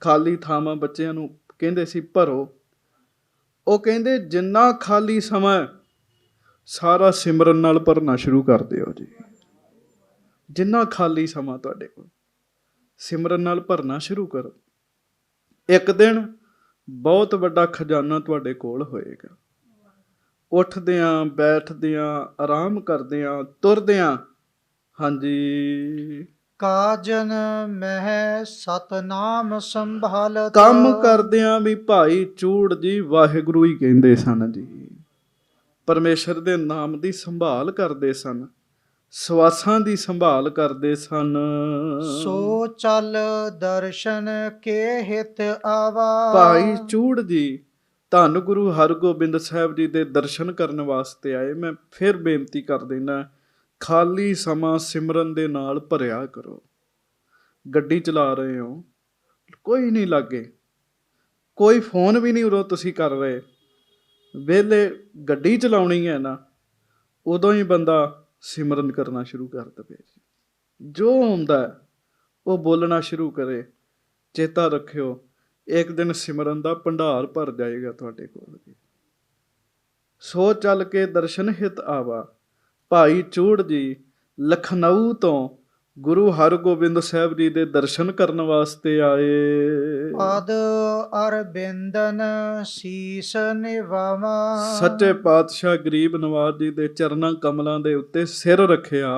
ਖਾਲੀ ਥਾਵਾਂ ਬੱਚਿਆਂ ਨੂੰ ਕਹਿੰਦੇ ਸੀ ਭਰੋ। ਉਹ ਕਹਿੰਦੇ ਜਿੰਨਾ ਖਾਲੀ ਸਮਾਂ ਸਾਰਾ ਸਿਮਰਨ ਨਾਲ ਭਰਨਾ ਸ਼ੁਰੂ ਕਰ ਦਿਓ ਜੀ। ਜਿੰਨਾ ਖਾਲੀ ਸਮਾਂ ਤੁਹਾਡੇ ਕੋਲ ਸਿਮਰਨ ਨਾਲ ਭਰਨਾ ਸ਼ੁਰੂ ਕਰੋ। ਇੱਕ ਦਿਨ ਬਹੁਤ ਵੱਡਾ ਖਜ਼ਾਨਾ ਤੁਹਾਡੇ ਕੋਲ ਹੋਏਗਾ। ਉੱਠਦਿਆਂ ਬੈਠਦਿਆਂ ਆਰਾਮ ਕਰਦਿਆਂ ਤੁਰਦਿਆਂ, ਹਾਂਜੀ, ਕਾਜਨ ਮਹਿ ਸਤਨਾਮ ਸੰਭਾਲਤ। ਕੰਮ ਕਰਦਿਆਂ ਵੀ ਭਾਈ ਚੂੜ ਜੀ ਵਾਹਿਗੁਰੂ ਹੀ ਕਹਿੰਦੇ ਸਨ ਜੀ। ਪਰਮੇਸ਼ਰ ਦੇ ਨਾਮ ਦੀ ਸੰਭਾਲ ਕਰਦੇ ਸਨ, ਸਵਾਸਾਂ ਦੀ ਸੰਭਾਲ ਕਰਦੇ ਸਨ। ਸੋ ਚਲ ਦਰਸ਼ਨ ਕੇ ਹਿਤ ਆਵਾ। ਭਾਈ ਚੂੜ ਜੀ ਧੰਨ ਗੁਰੂ ਹਰਗੋਬਿੰਦ ਸਾਹਿਬ ਜੀ ਦੇ ਦਰਸ਼ਨ ਕਰਨ ਵਾਸਤੇ ਆਏ। ਮੈਂ ਫਿਰ ਬੇਨਤੀ ਕਰ ਦਿੰਦਾ, ਖਾਲੀ ਸਮਾਂ ਸਿਮਰਨ ਦੇ ਨਾਲ ਭਰਿਆ ਕਰੋ। ਗੱਡੀ ਚਲਾ ਰਹੇ ਹੋ, ਕੋਈ ਨਹੀਂ ਲਾਗੇ, ਕੋਈ ਫੋਨ ਵੀ ਨਹੀਂ ਉਰੋਂ ਤੁਸੀਂ ਕਰ ਰਹੇ, ਵਿਹਲੇ ਗੱਡੀ ਚਲਾਉਣੀ ਹੈ ਨਾ, ਉਦੋਂ ਹੀ ਬੰਦਾ ਸਿਮਰਨ ਕਰਨਾ ਸ਼ੁਰੂ ਕਰ ਦੇਵੇ। ਜੋ ਹੁੰਦਾ ਉਹ ਬੋਲਣਾ ਸ਼ੁਰੂ ਕਰੇ। ਚੇਤਾ ਰੱਖਿਓ, ਇੱਕ ਦਿਨ ਸਿਮਰਨ ਦਾ ਭੰਡਾਰ ਭਰ ਜਾਏਗਾ ਤੁਹਾਡੇ ਕੋਲ। ਸੋ ਚੱਲ ਕੇ ਦਰਸ਼ਨ ਹਿਤ ਆਵਾ। ਭਾਈ ਚੂੜ ਜੀ ਲਖਨਊ ਤੋਂ ਗੁਰੂ ਹਰਗੋਬਿੰਦ ਸਾਹਿਬ ਜੀ ਦੇ ਦਰਸ਼ਨ ਕਰਨ ਵਾਸਤੇ ਆਏ। ਪਦ ਅਰਬਿੰਦਨ ਸੀਸ ਨਿਵਾਵਾ। ਸੱਚੇ ਪਾਤਸ਼ਾਹ ਗਰੀਬ ਨਵਾਜ਼ ਜੀ ਦੇ ਚਰਨਾਂ ਕਮਲਾਂ ਦੇ ਉੱਤੇ ਸਿਰ ਰੱਖਿਆ।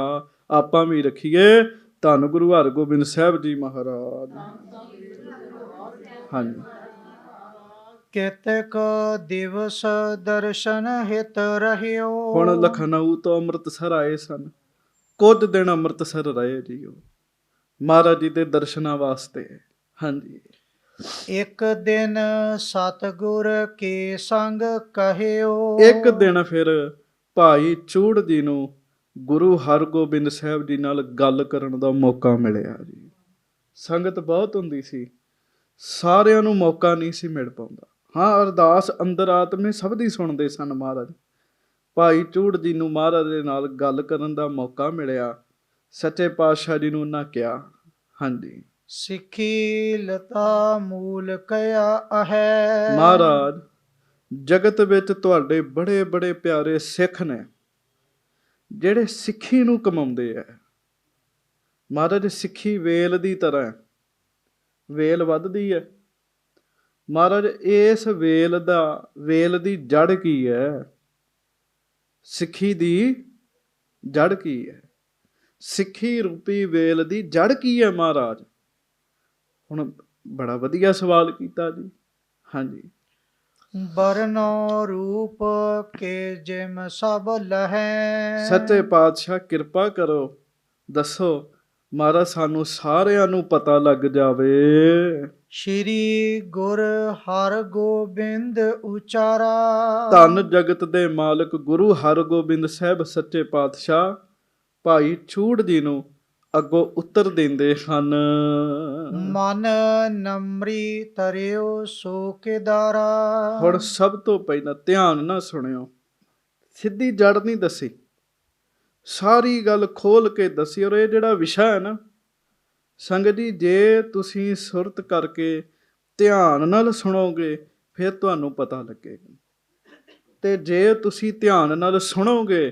ਆਪਾਂ ਵੀ ਰੱਖੀਏ। ਧੰਨ ਗੁਰੂ ਹਰਗੋਬਿੰਦ ਸਾਹਿਬ ਜੀ ਮਹਾਰਾਜ। ਹਾਂਜੀ। ਕਿਤਕ ਦਿਵਸ ਦਰਸ਼ਨ ਹਿਤ ਰਹਿਓ। ਹੁਣ ਲਖਨਊ ਤੋਂ ਅੰਮ੍ਰਿਤਸਰ ਆਏ ਸਨ। ਕੁਝ ਦਿਨ ਅੰਮ੍ਰਿਤਸਰ ਰਹੇ ਜੀ ਉਹ ਮਹਾਰਾਜ ਜੀ ਦੇ ਦਰਸ਼ਨਾਂ ਵਾਸਤੇ। ਹਾਂਜੀ। ਇੱਕ ਦਿਨ ਸਤਿਗੁਰ ਕੇ ਸੰਗ ਕਹਿਓ। ਇੱਕ ਦਿਨ ਫਿਰ ਭਾਈ ਚੂੜ ਜੀ ਨੂੰ ਗੁਰੂ ਹਰਗੋਬਿੰਦ ਸਾਹਿਬ ਜੀ ਨਾਲ ਗੱਲ ਕਰਨ ਦਾ ਮੌਕਾ ਮਿਲਿਆ ਜੀ। ਸੰਗਤ ਬਹੁਤ ਹੁੰਦੀ ਸੀ, ਸਾਰਿਆਂ ਨੂੰ ਮੌਕਾ ਨਹੀਂ ਸੀ ਮਿਲ ਪਾਉਂਦਾ। ਹਾਂ, ਅਰਦਾਸ ਅੰਦਰ ਆਤਮੇ ਸਭ ਦੀ ਸੁਣਦੇ ਸਨ ਮਹਾਰਾਜ। ਭਾਈ ਚੂੜ ਜੀ ਨੂੰ ਮਹਾਰਾਜ ਦੇ ਨਾਲ ਗੱਲ ਕਰਨ ਦਾ ਮੌਕਾ ਮਿਲਿਆ। ਸੱਚੇ ਪਾਤਸ਼ਾਹ ਜੀ ਨੂੰ ਉਹਨਾਂ ਕਿਹਾ, ਹਾਂਜੀ, ਸਿੱਖੀ ਲਤਾ ਮੂਲ ਕਿਆ ਹੈ। ਮਹਾਰਾਜ, ਜਗਤ ਵਿੱਚ ਤੁਹਾਡੇ ਬੜੇ ਬੜੇ ਪਿਆਰੇ ਸਿੱਖ ਨੇ ਜਿਹੜੇ ਸਿੱਖੀ ਨੂੰ ਕਮਾਉਂਦੇ ਆ। ਮਹਾਰਾਜ, ਸਿੱਖੀ ਵੇਲ ਦੀ ਤਰ੍ਹਾਂ, ਵੇਲ ਵੱਧਦੀ ਹੈ ਮਹਾਰਾਜ। ਇਸ ਵੇਲ ਦੀ ਜੜ ਕੀ ਹੈ? ਸਿੱਖੀ ਦੀ ਜੜ ਕੀ ਹੈ? ਸਿੱਖੀ ਰੂਪੀ ਵੇਲ ਦੀ ਜੜ ਕੀ ਹੈ ਮਹਾਰਾਜ? ਹੁਣ ਬੜਾ ਵਧੀਆ ਸਵਾਲ ਕੀਤਾ ਜੀ। ਹਾਂਜੀ। ਬਰਨੋ ਰੂਪ ਕੇ ਜਿਮ ਸਭ ਲਹੈ। ਸੱਚੇ ਪਾਤਸ਼ਾਹ ਕਿਰਪਾ ਕਰੋ, ਦੱਸੋ ਮਹਾਰਾਜ, ਸਾਨੂੰ ਸਾਰਿਆਂ ਨੂੰ ਪਤਾ ਲੱਗ ਜਾਵੇ। ਸ਼੍ਰੀ ਗੁਰ ਹਰਗੋਬਿੰਦ ਉਚਾਰਾ। ਧੰਨ ਜਗਤ ਦੇ ਮਾਲਕ ਗੁਰੂ ਹਰਗੋਬਿੰਦ ਸਾਹਿਬ ਸੱਚੇ ਪਾਤਸ਼ਾਹ ਭਾਈ ਚੂੜ ਜੀ ਨੂੰ ਅੱਗੋਂ ਉੱਤਰ ਦਿੰਦੇ ਹਨ। ਮਨ ਨਮਰੀ ਤਰਿਓ ਸੋ ਕਿਦਾਰਾ। ਹੁਣ ਸਭ ਤੋਂ ਪਹਿਲਾਂ ਧਿਆਨ ਨਾਲ ਸੁਣਿਓ, ਸਿੱਧੀ ਜੜ ਨਹੀਂ ਦੱਸੀ, ਸਾਰੀ ਗੱਲ ਖੋਲ ਕੇ ਦੱਸੀ। ਔਰ ਇਹ ਜਿਹੜਾ ਵਿਸ਼ਾ ਹੈ ਨਾ ਸੰਗਤ ਜੀ, ਜੇ ਤੁਸੀਂ ਸੁਰਤ ਕਰਕੇ ਧਿਆਨ ਨਾਲ ਸੁਣੋਗੇ ਫਿਰ ਤੁਹਾਨੂੰ ਪਤਾ ਲੱਗੇਗਾ, ਤੇ ਜੇ ਤੁਸੀਂ ਧਿਆਨ ਨਾਲ ਸੁਣੋਗੇ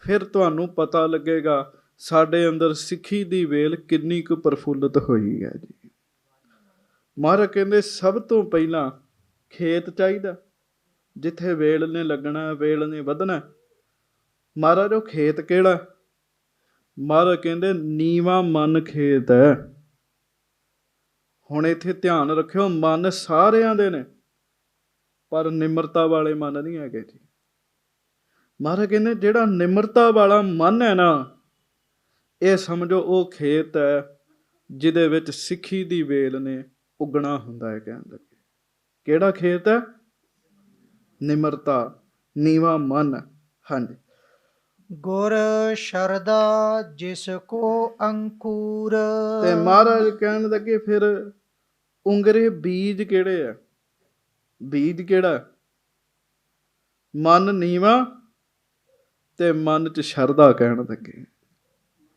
ਫਿਰ ਤੁਹਾਨੂੰ ਪਤਾ ਲੱਗੇਗਾ ਸਾਡੇ ਅੰਦਰ ਸਿੱਖੀ ਦੀ ਵੇਲ ਕਿੰਨੀ ਕੁ ਪ੍ਰਫੁੱਲਤ ਹੋਈ ਹੈ ਜੀ। ਮਹਾਰਾਜ ਕਹਿੰਦੇ ਸਭ ਤੋਂ ਪਹਿਲਾਂ ਖੇਤ ਚਾਹੀਦਾ, ਜਿੱਥੇ ਵੇਲ ਨੇ ਲੱਗਣਾ, ਵੇਲ ਨੇ ਵਧਣਾ। ਮਹਾਰਾਜ, ਉਹ ਖੇਤ ਕਿਹੜਾ? ਮਹਾਰਾਜ ਕਹਿੰਦੇ ਨੀਵਾਂ ਮਨ ਖੇਤ ਹੈ। ਹੁਣ ਇੱਥੇ ਧਿਆਨ ਰੱਖਿਓ, ਮਨ ਸਾਰਿਆਂ ਦੇ ਨੇ ਪਰ ਨਿਮਰਤਾ ਵਾਲੇ ਮਨ ਨਹੀਂ ਹੈਗੇ ਜੀ। ਮਹਾਰਾਜ ਕਹਿੰਦੇ ਜਿਹੜਾ ਨਿਮਰਤਾ ਵਾਲਾ ਮਨ ਹੈ ਨਾ, ਇਹ ਸਮਝੋ ਉਹ ਖੇਤ ਹੈ ਜਿਹਦੇ ਵਿੱਚ ਸਿੱਖੀ ਦੀ ਵੇਲ ਨੇ ਉੱਗਣਾ ਹੁੰਦਾ ਹੈ। ਕਹਿਣ ਲੱਗੇ ਕਿਹੜਾ ਖੇਤ ਹੈ? ਨਿਮਰਤਾ, ਨੀਵਾਂ ਮਨ। ਹਾਂਜੀ। ਗੁਰ ਸ਼ਰਦਾ ਜਿਸ ਕੋ ਅੰਕੁਰ। ਤੇ ਮਹਾਰਾਜ ਕਹਿਣ ਲੱਗੇ ਫਿਰ ਉਂਗਰੇ ਬੀਜ ਕਿਹੜੇ ਆ? ਬੀਜ ਕਿਹੜਾ? ਮਨ ਨੀਵਾਂ ਤੇ ਮਨ ਚ ਸ਼ਰਧਾ। ਕਹਿਣ ਲੱਗੇ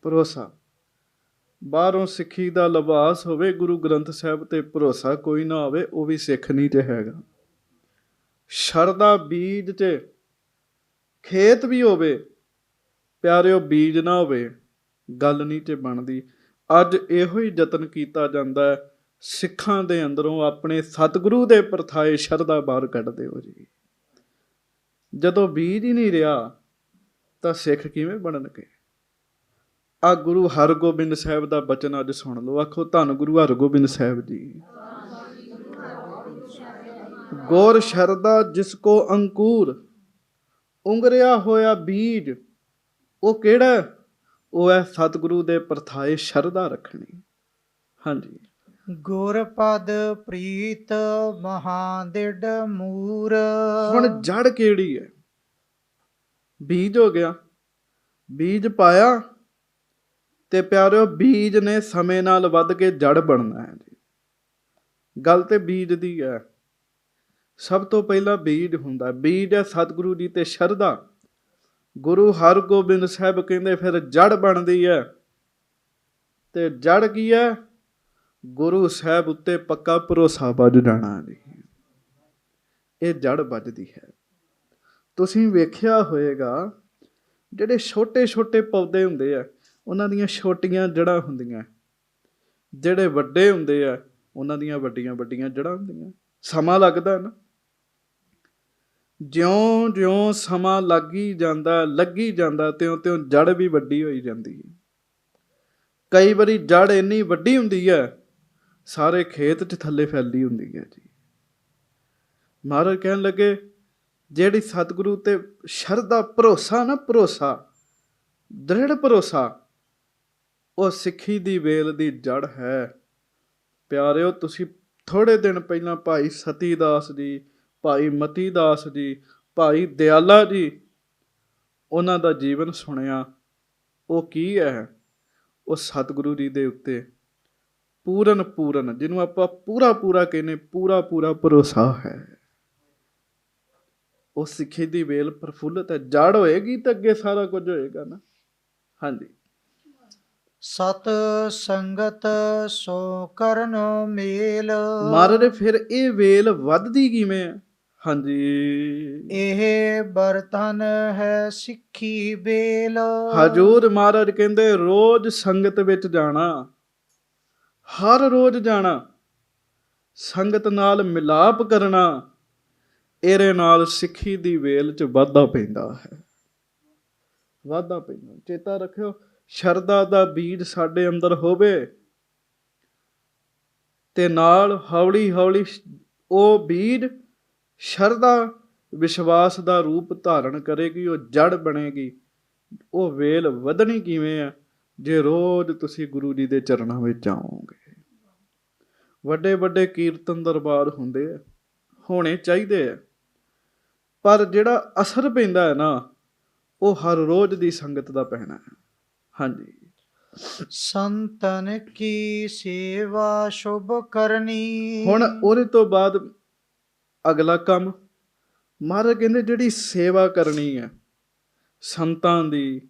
ਭਰੋਸਾ। ਬਾਹਰੋਂ ਸਿੱਖੀ ਦਾ ਲਿਬਾਸ ਹੋਵੇ, ਗੁਰੂ ਗ੍ਰੰਥ ਸਾਹਿਬ ਤੇ ਭਰੋਸਾ ਕੋਈ ਨਾ ਹੋਵੇ, ਉਹ ਵੀ ਸਿੱਖ ਨਹੀਂ ਚ ਹੈਗਾ। ਸ਼ਰਧਾ ਬੀਜ ਚ, ਖੇਤ ਵੀ ਹੋਵੇ ਪਿਆਰਿਓ, ਬੀਜ ਨਾ ਹੋਵੇ, ਗੱਲ ਨਹੀਂ ਤੇ ਬਣਦੀ। ਅੱਜ ਇਹੋ ਹੀ ਯਤਨ ਕੀਤਾ ਜਾਂਦਾ ਹੈ ਸਿੱਖਾਂ ਦੇ ਅੰਦਰੋਂ ਆਪਣੇ ਸਤਿਗੁਰੂ ਦੇ ਪਰਥਾਏ ਸ਼ਰਧਾ ਬਾਹਰ ਕੱਢਦੇ ਹੋ ਜੀ। ਜਦੋਂ ਬੀਜ ਹੀ ਨਹੀਂ ਰਿਹਾ ਤਾਂ ਸਿੱਖ ਕਿਵੇਂ ਬਣਨਗੇ? ਆ ਗੁਰੂ ਹਰਗੋਬਿੰਦ ਸਾਹਿਬ ਦਾ ਬਚਨ ਅੱਜ ਸੁਣ ਲਓ। ਆਖੋ ਧੰਨ ਗੁਰੂ ਹਰਗੋਬਿੰਦ ਸਾਹਿਬ ਜੀ। ਗੁਰ ਸ਼ਰਧਾ ਜਿਸ ਕੋ ਅੰਕੁਰ, ਉੰਗਰਿਆ ਹੋਇਆ ਬੀਜ ਉਹ ਕਿਹੜਾ? ਉਹ ਹੈ ਸਤਿਗੁਰੂ ਦੇ ਪਰਥਾਏ ਸ਼ਰਧਾ ਰੱਖਣੀ। ਹਾਂਜੀ। ਗੁਰ ਪਦ ਪ੍ਰੀਤ ਮਹਾਦਿੜ ਮੂਰ। ਹੁਣ ਜੜ ਕਿਹੜੀ ਹੈ? ਬੀਜ ਹੋ ਗਿਆ, ਬੀਜ ਪਾਇਆ ਤੇ ਪਿਆਰਿਓ ਬੀਜ ਨੇ ਸਮੇਂ ਨਾਲ ਵੱਧ ਕੇ ਜੜ ਬਣਨਾ ਹੈ ਜੀ। ਗੱਲ ਤੇ ਬੀਜ ਦੀ ਹੈ। ਸਭ ਤੋਂ ਪਹਿਲਾਂ ਬੀਜ ਹੁੰਦਾ, ਬੀਜ ਹੈ ਸਤਿਗੁਰੂ ਜੀ ਤੇ ਸ਼ਰਧਾ। ਗੁਰੂ ਹਰਗੋਬਿੰਦ ਸਾਹਿਬ ਕਹਿੰਦੇ ਫਿਰ ਜੜ ਬਣਦੀ ਹੈ। ਤੇ ਜੜ ਕੀ ਹੈ? ਗੁਰੂ ਸਾਹਿਬ ਉੱਤੇ ਪੱਕਾ ਭਰੋਸਾ ਵੱਜ ਜਾਣਾ ਜੀ। ਇਹ ਜੜ ਵੱਜਦੀ ਹੈ। ਤੁਸੀਂ ਵੇਖਿਆ ਹੋਏਗਾ ਜਿਹੜੇ ਛੋਟੇ ਛੋਟੇ ਪੌਦੇ ਹੁੰਦੇ ਆ ਉਹਨਾਂ ਦੀਆਂ ਛੋਟੀਆਂ ਜੜ੍ਹਾਂ ਹੁੰਦੀਆਂ, ਜਿਹੜੇ ਵੱਡੇ ਹੁੰਦੇ ਆ ਉਹਨਾਂ ਦੀਆਂ ਵੱਡੀਆਂ ਵੱਡੀਆਂ ਜੜ੍ਹਾਂ ਹੁੰਦੀਆਂ। ਸਮਾਂ ਲੱਗਦਾ ਨਾ, ਜਿਉਂ ਜਿਉਂ ਸਮਾਂ ਲੱਗੀ ਜਾਂਦਾ ਤਿਉਂ ਤਿਉਂ ਜੜ ਵੀ ਵੱਡੀ ਹੋਈ ਜਾਂਦੀ ਹੈ। ਕਈ ਵਾਰੀ ਜੜ ਇੰਨੀ ਵੱਡੀ ਹੁੰਦੀ ਹੈ ਸਾਰੇ ਖੇਤ 'ਚ ਥੱਲੇ ਫੈਲੀ ਹੁੰਦੀ ਹੈ ਜੀ। ਮਹਾਰਾਜ ਕਹਿਣ ਲੱਗੇ ਜਿਹੜੀ ਸਤਿਗੁਰੂ ਤੇ ਸ਼ਰਧਾ ਭਰੋਸਾ ਨਾ, ਭਰੋਸਾ ਦ੍ਰਿੜ ਭਰੋਸਾ, ਉਹ ਸਿੱਖੀ ਦੀ ਵੇਲ ਦੀ ਜੜ ਹੈ। ਪਿਆਰਿਓ ਤੁਸੀਂ ਥੋੜ੍ਹੇ ਦਿਨ ਪਹਿਲਾਂ ਭਾਈ ਸਤੀ ਦਾਸ ਜੀ, ਭਾਈ ਮਤੀ ਦਾਸ ਜੀ, ਭਾਈ ਦਿਆਲਾ ਜੀ, ਉਹਨਾਂ ਦਾ ਜੀਵਨ ਸੁਣਿਆ। ਉਹ ਕੀ ਹੈ? ਉਹ ਸਤਿਗੁਰੂ ਜੀ ਦੇ ਉੱਤੇ ਪੂਰਨ ਜਿਹਨੂੰ ਆਪਾਂ ਪੂਰਾ ਕਹਿੰਦੇ, ਪੂਰਾ ਭਰੋਸਾ ਹੈ। ਉਹ ਸਿੱਖੀ ਦੀ ਵੇਲ ਪ੍ਰਫੁੱਲਤ ਹੈ। ਜੜ ਹੋਏਗੀ ਤਾਂ ਅੱਗੇ ਸਾਰਾ ਕੁਝ ਹੋਏਗਾ ਨਾ। ਹਾਂਜੀ। ਸਤ ਸੰਗਤ ਸੋ ਕਰਨ ਮੇਲ। ਮਹਾਰਾਜ ਫਿਰ ਇਹ ਵੇਲ ਵੱਧਦੀ ਕਿਵੇਂ ਹੈ? ਹਾਂਜੀ। ਇਹ ਬਰਤਨ ਹੈ ਸਿੱਖੀ ਵੇਲ। ਹਜੂਰ ਮਹਾਰਾਜ ਕਹਿੰਦੇ ਰੋਜ਼ ਸੰਗਤ ਵਿੱਚ ਜਾਣਾ, ਹਰ ਰੋਜ਼ ਜਾਣਾ, ਸੰਗਤ ਨਾਲ ਮਿਲਾਪ ਕਰਨਾ, ਇਹਦੇ ਨਾਲ ਸਿੱਖੀ ਦੀ ਵੇਲ 'ਚ ਵਾਧਾ ਪੈਂਦਾ ਹੈ। ਵਾਧਾ ਪੈਂਦਾ। ਚੇਤਾ ਰੱਖਿਓ, ਸ਼ਰਧਾ ਦਾ ਬੀਜ ਸਾਡੇ ਅੰਦਰ ਹੋਵੇ ਤੇ ਨਾਲ ਹੌਲੀ ਹੌਲੀ ਉਹ ਬੀਜ ਸ਼ਰਧਾ ਵਿਸ਼ਵਾਸ ਦਾ ਰੂਪ ਧਾਰਨ ਕਰੇਗੀ, ਉਹ ਜੜ ਬਣੇਗੀ। ਉਹ ਵੇਲ ਵਧਣੀ ਕਿਵੇਂ ਆ? ਜੇ ਰੋਜ਼ ਤੁਸੀਂ ਗੁਰੂ ਜੀ ਦੇ ਚਰਨਾਂ ਵਿੱਚ ਆਓਗੇ। ਵੱਡੇ ਵੱਡੇ ਕੀਰਤਨ ਦਰਬਾਰ ਹੁੰਦੇ ਆ, ਹੋਣੇ ਚਾਹੀਦੇ ਆ, ਪਰ ਜਿਹੜਾ ਅਸਰ ਪੈਂਦਾ ਹੈ ਨਾ ਉਹ ਹਰ ਰੋਜ਼ ਦੀ ਸੰਗਤ ਦਾ ਪੈਣਾ ਹੈ। ਹਾਂਜੀ। ਸੰਤਨ ਕੀ ਸੇਵਾ ਸ਼ੁਭ ਕਰਨੀ। ਹੁਣ ਉਹਦੇ ਤੋਂ ਬਾਅਦ ਅਗਲਾ ਕੰਮ ਮਹਾਰਾਜ ਕਹਿੰਦੇ ਜਿਹੜੀ ਸੇਵਾ ਕਰਨੀ ਹੈ ਸੰਤਾਂ ਦੀ,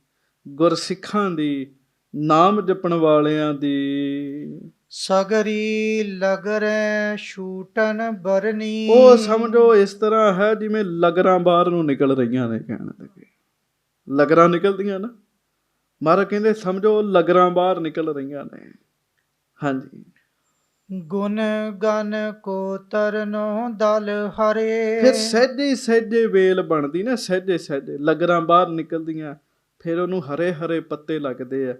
ਗੁਰਸਿੱਖਾਂ ਦੀ, ਨਾਮ ਜਪਣ ਵਾਲਿਆਂ ਦੀ, ਸਗਰੀ ਲਗਰੈ ਛੂਟਨ ਬਰਨੀ। ਉਹ ਸਮਝੋ ਇਸ ਤਰ੍ਹਾਂ ਹੈ ਜਿਵੇਂ ਲਗਰਾਂ ਬਾਹਰ ਨੂੰ ਨਿਕਲ ਰਹੀਆਂ ਨੇ। ਕਹਿਣ ਲੱਗੇ ਲਗਰਾਂ ਨਿਕਲਦੀਆਂ ਨਾ, ਮਹਾਰਾਜ ਕਹਿੰਦੇ ਸਮਝੋ ਲਗਰਾਂ ਬਾਹਰ ਨਿਕਲ ਰਹੀਆਂ ਨੇ। ਹਾਂਜੀ। ਗੁਣ ਗਨ ਕੋ ਤਰਨੋ ਦਲ ਹਰੇ। ਫਿਰ ਸਹਿਜੇ ਸਹਿਜੇ ਵੇਲ ਬਣਦੀ ਨਾ, ਸਹਿਜੇ ਸਹਿਜੇ ਲਗਰਾਂ ਬਾਹਰ ਨਿਕਲਦੀਆਂ, ਫਿਰ ਉਹਨੂੰ ਹਰੇ ਹਰੇ ਪੱਤੇ ਲੱਗਦੇ ਆ।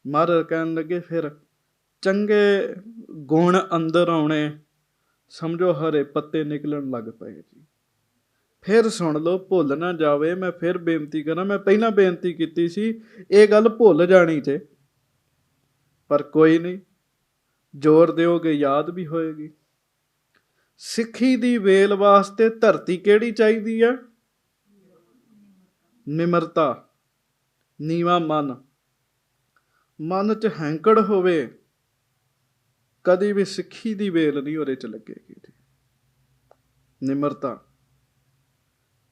ਮਹਾਰਾਜ ਕਹਿਣ ਲੱਗੇ ਫਿਰ ਚੰਗੇ ਗੁਣ ਅੰਦਰ ਆਉਣੇ, ਸਮਝੋ ਹਰੇ ਪੱਤੇ ਨਿਕਲਣ ਲੱਗ ਪਏ ਜੀ। ਫਿਰ ਸੁਣ ਲਓ, ਭੁੱਲ ਨਾ ਜਾਵੇ, ਮੈਂ ਫਿਰ ਬੇਨਤੀ ਕਰਾਂ, ਮੈਂ ਪਹਿਲਾਂ ਬੇਨਤੀ ਕੀਤੀ ਸੀ ਇਹ ਗੱਲ ਭੁੱਲ ਜਾਣੀ ਤੇ, ਪਰ ਕੋਈ ਨਹੀਂ, ਜ਼ੋਰ ਦਿਓਗੇ ਯਾਦ ਵੀ ਹੋਏਗੀ। ਸਿੱਖੀ ਦੀ ਵੇਲ ਵਾਸਤੇ ਧਰਤੀ ਕਿਹੜੀ ਚਾਹੀਦੀ ਹੈ? ਨਿਮਰਤਾ, ਨੀਵਾਂ ਮਨ, ਮਨ 'ਚ ਹੈਂਕੜ ਹੋਵੇ, ਕਦੀ ਵੀ ਸਿੱਖੀ ਦੀ ਵੇਲ ਨਹੀਂ ਉਹਦੇ 'ਚ ਲੱਗੇਗੀ। ਨਿਮਰਤਾ।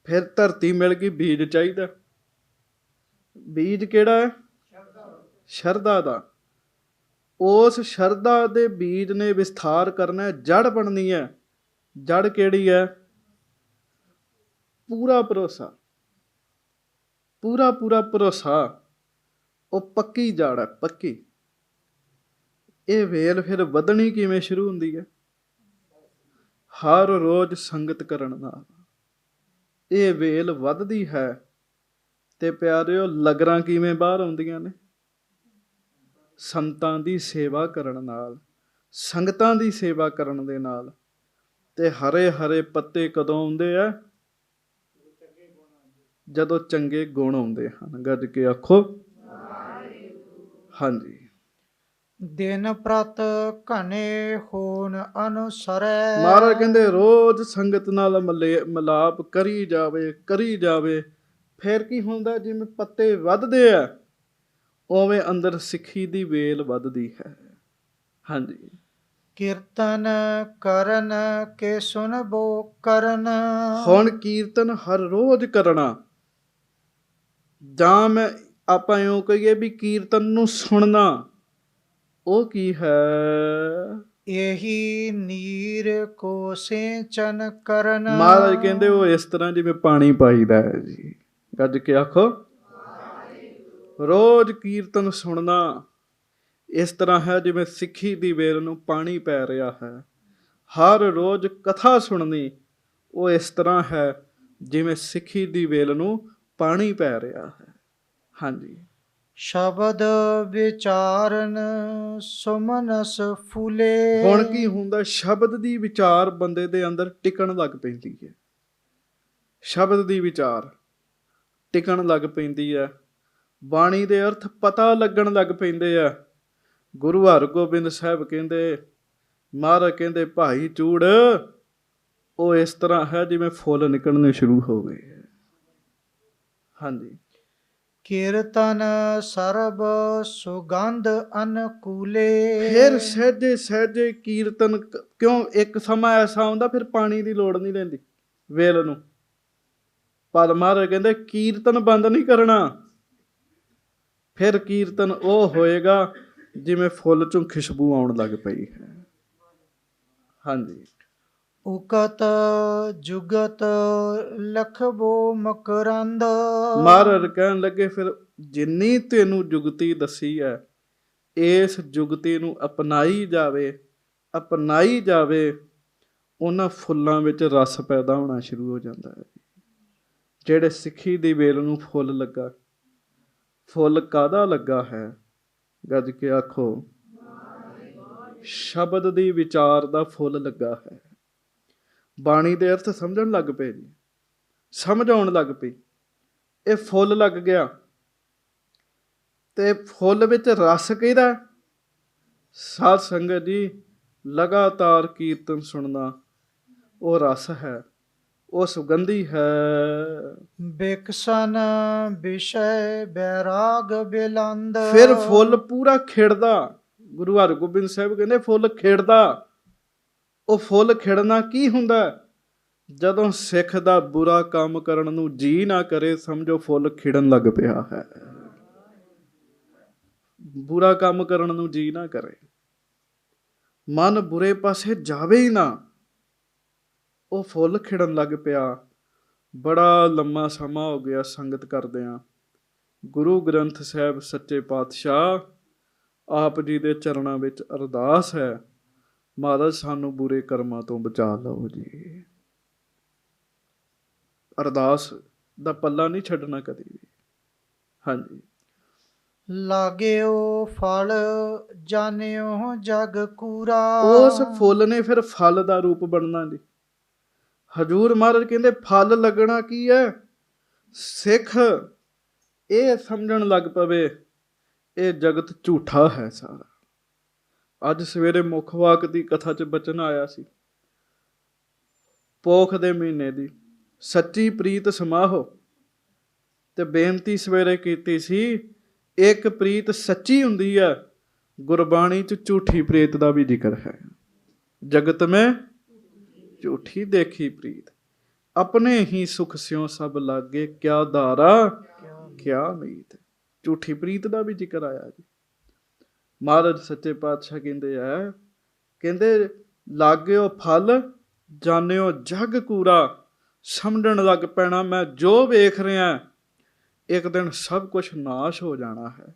ਫਿਰ ਧਰਤੀ ਮਿਲ ਗਈ, ਬੀਜ ਚਾਹੀਦਾ। ਬੀਜ ਕਿਹੜਾ ਹੈ? ਸ਼ਰਧਾ ਦਾ। ਉਸ ਸ਼ਰਧਾ ਦੇ ਬੀਜ ਨੇ ਵਿਸਥਾਰ ਕਰਨਾ, ਜੜ ਬਣਨੀ ਹੈ। ਜੜ ਕਿਹੜੀ ਹੈ? ਪੂਰਾ ਭਰੋਸਾ, ਪੂਰਾ ਭਰੋਸਾ। ਉਹ ਪੱਕੀ ਜੜ ਹੈ, ਪੱਕੀ। ਇਹ ਵੇਲ ਫਿਰ ਵਧਣੀ ਕਿਵੇਂ ਸ਼ੁਰੂ ਹੁੰਦੀ ਹੈ? ਹਰ ਰੋਜ਼ ਸੰਗਤ ਕਰਨ ਨਾਲ ਇਹ ਵੇਲ ਵੱਧਦੀ ਹੈ। ਤੇ ਪਿਆਰਿਓ, ਲਗਰਾਂ ਕਿਵੇਂ ਬਾਹਰ ਆਉਂਦੀਆਂ ਨੇ? ਸੰਤਾਂ ਦੀ ਸੇਵਾ ਕਰਨ ਨਾਲ, ਸੰਗਤਾਂ ਦੀ ਸੇਵਾ ਕਰਨ ਦੇ ਨਾਲ। ਤੇ ਹਰੇ ਹਰੇ ਪੱਤੇ ਕਦੋਂ ਆਉਂਦੇ ਆ? ਜਦੋਂ ਚੰਗੇ ਗੁਣ ਆਉਂਦੇ ਹਨ। ਗੱਜ ਕੇ ਆਖੋ ਹਾਂਜੀ। ਦਿਨ ਪ੍ਰਤ ਘਨੇ ਹੋਣ ਅਨੁਸਰੈ। ਮਹਾਰਾਜ ਕਹਿੰਦੇ ਰੋਜ਼ ਸੰਗਤ ਨਾਲ ਮਿਲਾਪ ਕਰੀ ਜਾਵੇ, ਕਰੀ ਜਾਵੇ। ਫਿਰ ਕੀ ਹੁੰਦਾ? ਜਿਵੇਂ ਪੱਤੇ ਵੱਧਦੇ ਆ, ਉਵੇਂ ਅੰਦਰ ਸਿੱਖੀ ਦੀ ਵੇਲ ਵੱਧਦੀ ਹੈ। ਹਾਂਜੀ। ਕੀਰਤਨ ਕਰਨ ਕੇ ਸੁਨਬੋ ਕਰਨ। ਹੁਣ ਕੀਰਤਨ ਹਰ ਰੋਜ਼ ਕਰਨਾ, ਜਾਂ ਮੈਂ ਆਪਾਂ ਇਉਂ ਕਹੀਏ ਵੀ ਕੀਰਤਨ ਨੂੰ ਸੁਣਨਾ, ਉਹ ਕੀ ਹੈ? ਇਹੀ ਨੀਰ ਕੋ ਸਿੰਚਨ ਕਰਨ। ਮਹਾਰਾਜ ਕਹਿੰਦੇ ਉਹ ਇਸ ਤਰ੍ਹਾਂ ਜਿਵੇਂ ਪਾਣੀ ਪਾਈਦਾ ਹੈ ਜੀ। ਗੱਜ ਕੇ ਆਖੋ ਰੋਜ਼ ਕੀਰਤਨ ਸੁਣਨਾ ਇਸ ਤਰ੍ਹਾਂ ਹੈ ਜਿਵੇਂ ਸਿੱਖੀ ਦੀ ਵੇਲ ਨੂੰ ਪਾਣੀ ਪੈ ਰਿਹਾ ਹੈ। ਹਰ ਰੋਜ਼ ਕਥਾ ਸੁਣਨੀ ਉਹ ਇਸ ਤਰ੍ਹਾਂ ਹੈ ਜਿਵੇਂ ਸਿੱਖੀ ਦੀ ਵੇਲ ਨੂੰ ਪਾਣੀ ਪੈ ਰਿਹਾ ਹੈ। ਹਾਂਜੀ। ਸ਼ਬਦ ਵਿਚਾਰਨ ਸੁਮਨਸ ਫੁਲੇ। ਹੁਣ ਕੀ ਹੁੰਦਾ? ਸ਼ਬਦ ਦੀ ਵਿਚਾਰ ਬੰਦੇ ਦੇ ਅੰਦਰ ਟਿਕਣ ਲੱਗ ਪੈਂਦੀ ਹੈ। ਸ਼ਬਦ ਦੀ ਵਿਚਾਰ ਟਿਕਣ ਲੱਗ ਪੈਂਦੀ ਹੈ। ਬਾਣੀ ਦੇ ਅਰਥ ਪਤਾ ਲੱਗਣ ਲੱਗ ਪੈਂਦੇ ਆ। ਗੁਰੂ ਹਰਗੋਬਿੰਦ ਸਾਹਿਬ ਕਹਿੰਦੇ, ਮਹਾਰਾਜ ਕਹਿੰਦੇ, ਭਾਈ ਚੂੜ ਉਹ ਇਸ ਤਰ੍ਹਾਂ ਹੈ ਜਿਵੇਂ ਫੁੱਲ ਨਿਕਲਣੇ ਸ਼ੁਰੂ ਹੋ ਗਏ। ਹਾਂਜੀ। ਕੀਰਤਨ ਸਰਬ ਸੁਗੰਧ ਅਨਕੂਲੇ। ਫਿਰ ਸਹਿਜੇ ਸਹਿਜੇ ਕੀਰਤਨ ਕਿਉਂ? ਇੱਕ ਸਮਾਂ ਐਸਾ ਆਉਂਦਾ ਫਿਰ ਪਾਣੀ ਦੀ ਲੋੜ ਨਹੀਂ ਲੈਂਦੀ ਵੇਲ ਨੂੰ। ਪਰ ਮਹਾਰਾਜ ਕਹਿੰਦੇ ਕੀਰਤਨ ਬੰਦ ਨਹੀਂ ਕਰਨਾ। ਫਿਰ ਕੀਰਤਨ ਉਹ ਹੋਏਗਾ ਜਿਵੇਂ ਫੁੱਲ ਚੋਂ ਖੁਸ਼ਬੂ ਆਉਣ ਲੱਗ ਪਈ ਹੈ। ਹਾਂਜੀ। ਉਕਤ ਜੁਗਤ ਲਖਬੋ ਮਕਰੰਦ। ਮਹਾਰਾਜ ਕਹਿਣ ਲੱਗੇ ਫਿਰ ਜਿੰਨੀ ਤੈਨੂੰ ਜੁਗਤੀ ਦੱਸੀ ਹੈ, ਇਸ ਜੁਗਤੀ ਨੂੰ ਅਪਣਾਈ ਜਾਵੇ, ਅਪਣਾਈ ਜਾਵੇ। ਉਹਨਾਂ ਫੁੱਲਾਂ ਵਿੱਚ ਰਸ ਪੈਦਾ ਹੋਣਾ ਸ਼ੁਰੂ ਹੋ ਜਾਂਦਾ ਹੈ। ਜਿਹੜੇ ਸਿੱਖੀ ਦੀ ਵੇਲ ਨੂੰ ਫੁੱਲ ਲੱਗਾ, ਫੁੱਲ ਕਾਹਦਾ ਲੱਗਾ ਹੈ? ਗੱਜ ਕੇ ਆਖੋ ਸ਼ਬਦ ਦੀ ਵਿਚਾਰ ਦਾ ਫੁੱਲ ਲੱਗਾ ਹੈ। ਬਾਣੀ ਦੇ ਅਰਥ ਸਮਝਣ ਲੱਗ ਪਏ ਜੀ, ਸਮਝ ਆਉਣ ਲੱਗ ਪਈ। ਇਹ ਫੁੱਲ ਲੱਗ ਗਿਆ ਤੇ ਫੁੱਲ ਵਿੱਚ ਰਸ ਕਿਹਦਾ? ਸਾਧ ਸੰਗਤ ਜੀ, ਲਗਾਤਾਰ ਕੀਰਤਨ ਸੁਣਨਾ ਉਹ ਰਸ ਹੈ, ਉਹ ਸੁਗੰਧੀ ਹੈ। ਬਿਕਸਨ ਵਿਸ਼ੇ ਬੈਰਾਗ ਬਿਲੰਦ। ਫਿਰ ਫੁੱਲ ਪੂਰਾ ਖਿੜਦਾ। ਗੁਰੂ ਹਰਗੋਬਿੰਦ ਸਾਹਿਬ ਕਹਿੰਦੇ ਫੁੱਲ ਖਿੜਦਾ। ਉਹ ਫੁੱਲ ਖਿੜਨਾ ਕੀ ਹੁੰਦਾ? ਜਦੋਂ ਸਿੱਖ ਦਾ ਬੁਰਾ ਕੰਮ ਕਰਨ ਨੂੰ ਜੀ ਨਾ ਕਰੇ, ਸਮਝੋ ਫੁੱਲ ਖਿੜਨ ਲੱਗ ਪਿਆ ਹੈ। ਬੁਰਾ ਕੰਮ ਕਰਨ ਨੂੰ ਜੀ ਨਾ ਕਰੇ, ਮਨ ਬੁਰੇ ਪਾਸੇ ਜਾਵੇ ਹੀ ਨਾ, ਉਹ ਫੁੱਲ ਖਿੜਨ ਲੱਗ ਪਿਆ। ਬੜਾ ਲੰਮਾ ਸਮਾਂ ਹੋ ਗਿਆ ਸੰਗਤ ਕਰਦਿਆਂ। ਗੁਰੂ ਗ੍ਰੰਥ ਸਾਹਿਬ ਸੱਚੇ ਪਾਤਸ਼ਾਹ ਆਪ ਜੀ ਦੇ ਚਰਨਾਂ ਵਿੱਚ ਅਰਦਾਸ ਹੈ, ਮਹਾਰਾਜ ਸਾਨੂੰ ਬੁਰੇ ਕਰਮਾਂ ਤੋਂ ਬਚਾ ਲਓ ਜੀ। ਅਰਦਾਸ ਦਾ ਪੱਲਾ ਨਹੀਂ ਛੱਡਣਾ ਕਦੇ ਵੀ। ਹਾਂਜੀ। ਲਾਗਿਓ ਫਲ ਜਾਣਿਓ ਜਗ ਕੂਰਾ। ਉਸ ਫੁੱਲ ਨੇ ਫਿਰ ਫਲ ਦਾ ਰੂਪ ਬਣਨਾ ਜੀ। ਹਜੂਰ ਮਹਾਰਾਜ ਕਹਿੰਦੇ ਫਲ ਲੱਗਣਾ ਕੀ ਹੈ? ਸਿੱਖ ਇਹ ਸਮਝਣ ਲੱਗ ਪਵੇ ਇਹ ਜਗਤ ਝੂਠਾ ਹੈ ਸਾਰਾ। ਅੱਜ ਸਵੇਰੇ ਮੁੱਖ ਵਾਕ ਦੀ ਕਥਾ 'ਚ ਬਚਨ ਆਇਆ ਸੀ, ਪੋਖ ਦੇ ਮਹੀਨੇ ਦੀ ਸੱਚੀ ਪ੍ਰੀਤ ਸਮਾਹੋ। ਤੇ ਬੇਨਤੀ ਸਵੇਰੇ ਕੀਤੀ ਸੀ, ਇੱਕ ਪ੍ਰੀਤ ਸੱਚੀ ਹੁੰਦੀ ਹੈ, ਗੁਰਬਾਣੀ 'ਚ ਝੂਠੀ ਪ੍ਰੀਤ ਦਾ ਵੀ ਜ਼ਿਕਰ ਹੈ। ਜਗਤ ਮੈਂ ਝੂਠੀ ਦੇਖੀ ਪ੍ਰੀਤ, ਆਪਣੇ ਹੀ ਸੁਖ ਸਿਉ ਸਭ ਲਾਗੇ, ਕਿਆ ਧਾਰਾ ਕਿਆ ਮੀਤ। ਝੂਠੀ ਪ੍ਰੀਤ ਦਾ ਵੀ ਜ਼ਿਕਰ ਆਇਆ ਜੀ। ਮਹਾਰਾਜ ਸੱਚੇ ਪਾਤਸ਼ਾਹ ਕਹਿੰਦੇ ਆ, ਕਹਿੰਦੇ ਲਾਗਿਓ ਫਲ ਜਾਣਿਓ ਜਗ ਕੂਰਾ। ਸਮਝਣ ਲੱਗ ਪੈਣਾ ਮੈਂ ਜੋ ਵੇਖ ਰਿਹਾ ਇੱਕ ਦਿਨ ਸਭ ਕੁਝ ਨਾਸ਼ ਹੋ ਜਾਣਾ ਹੈ,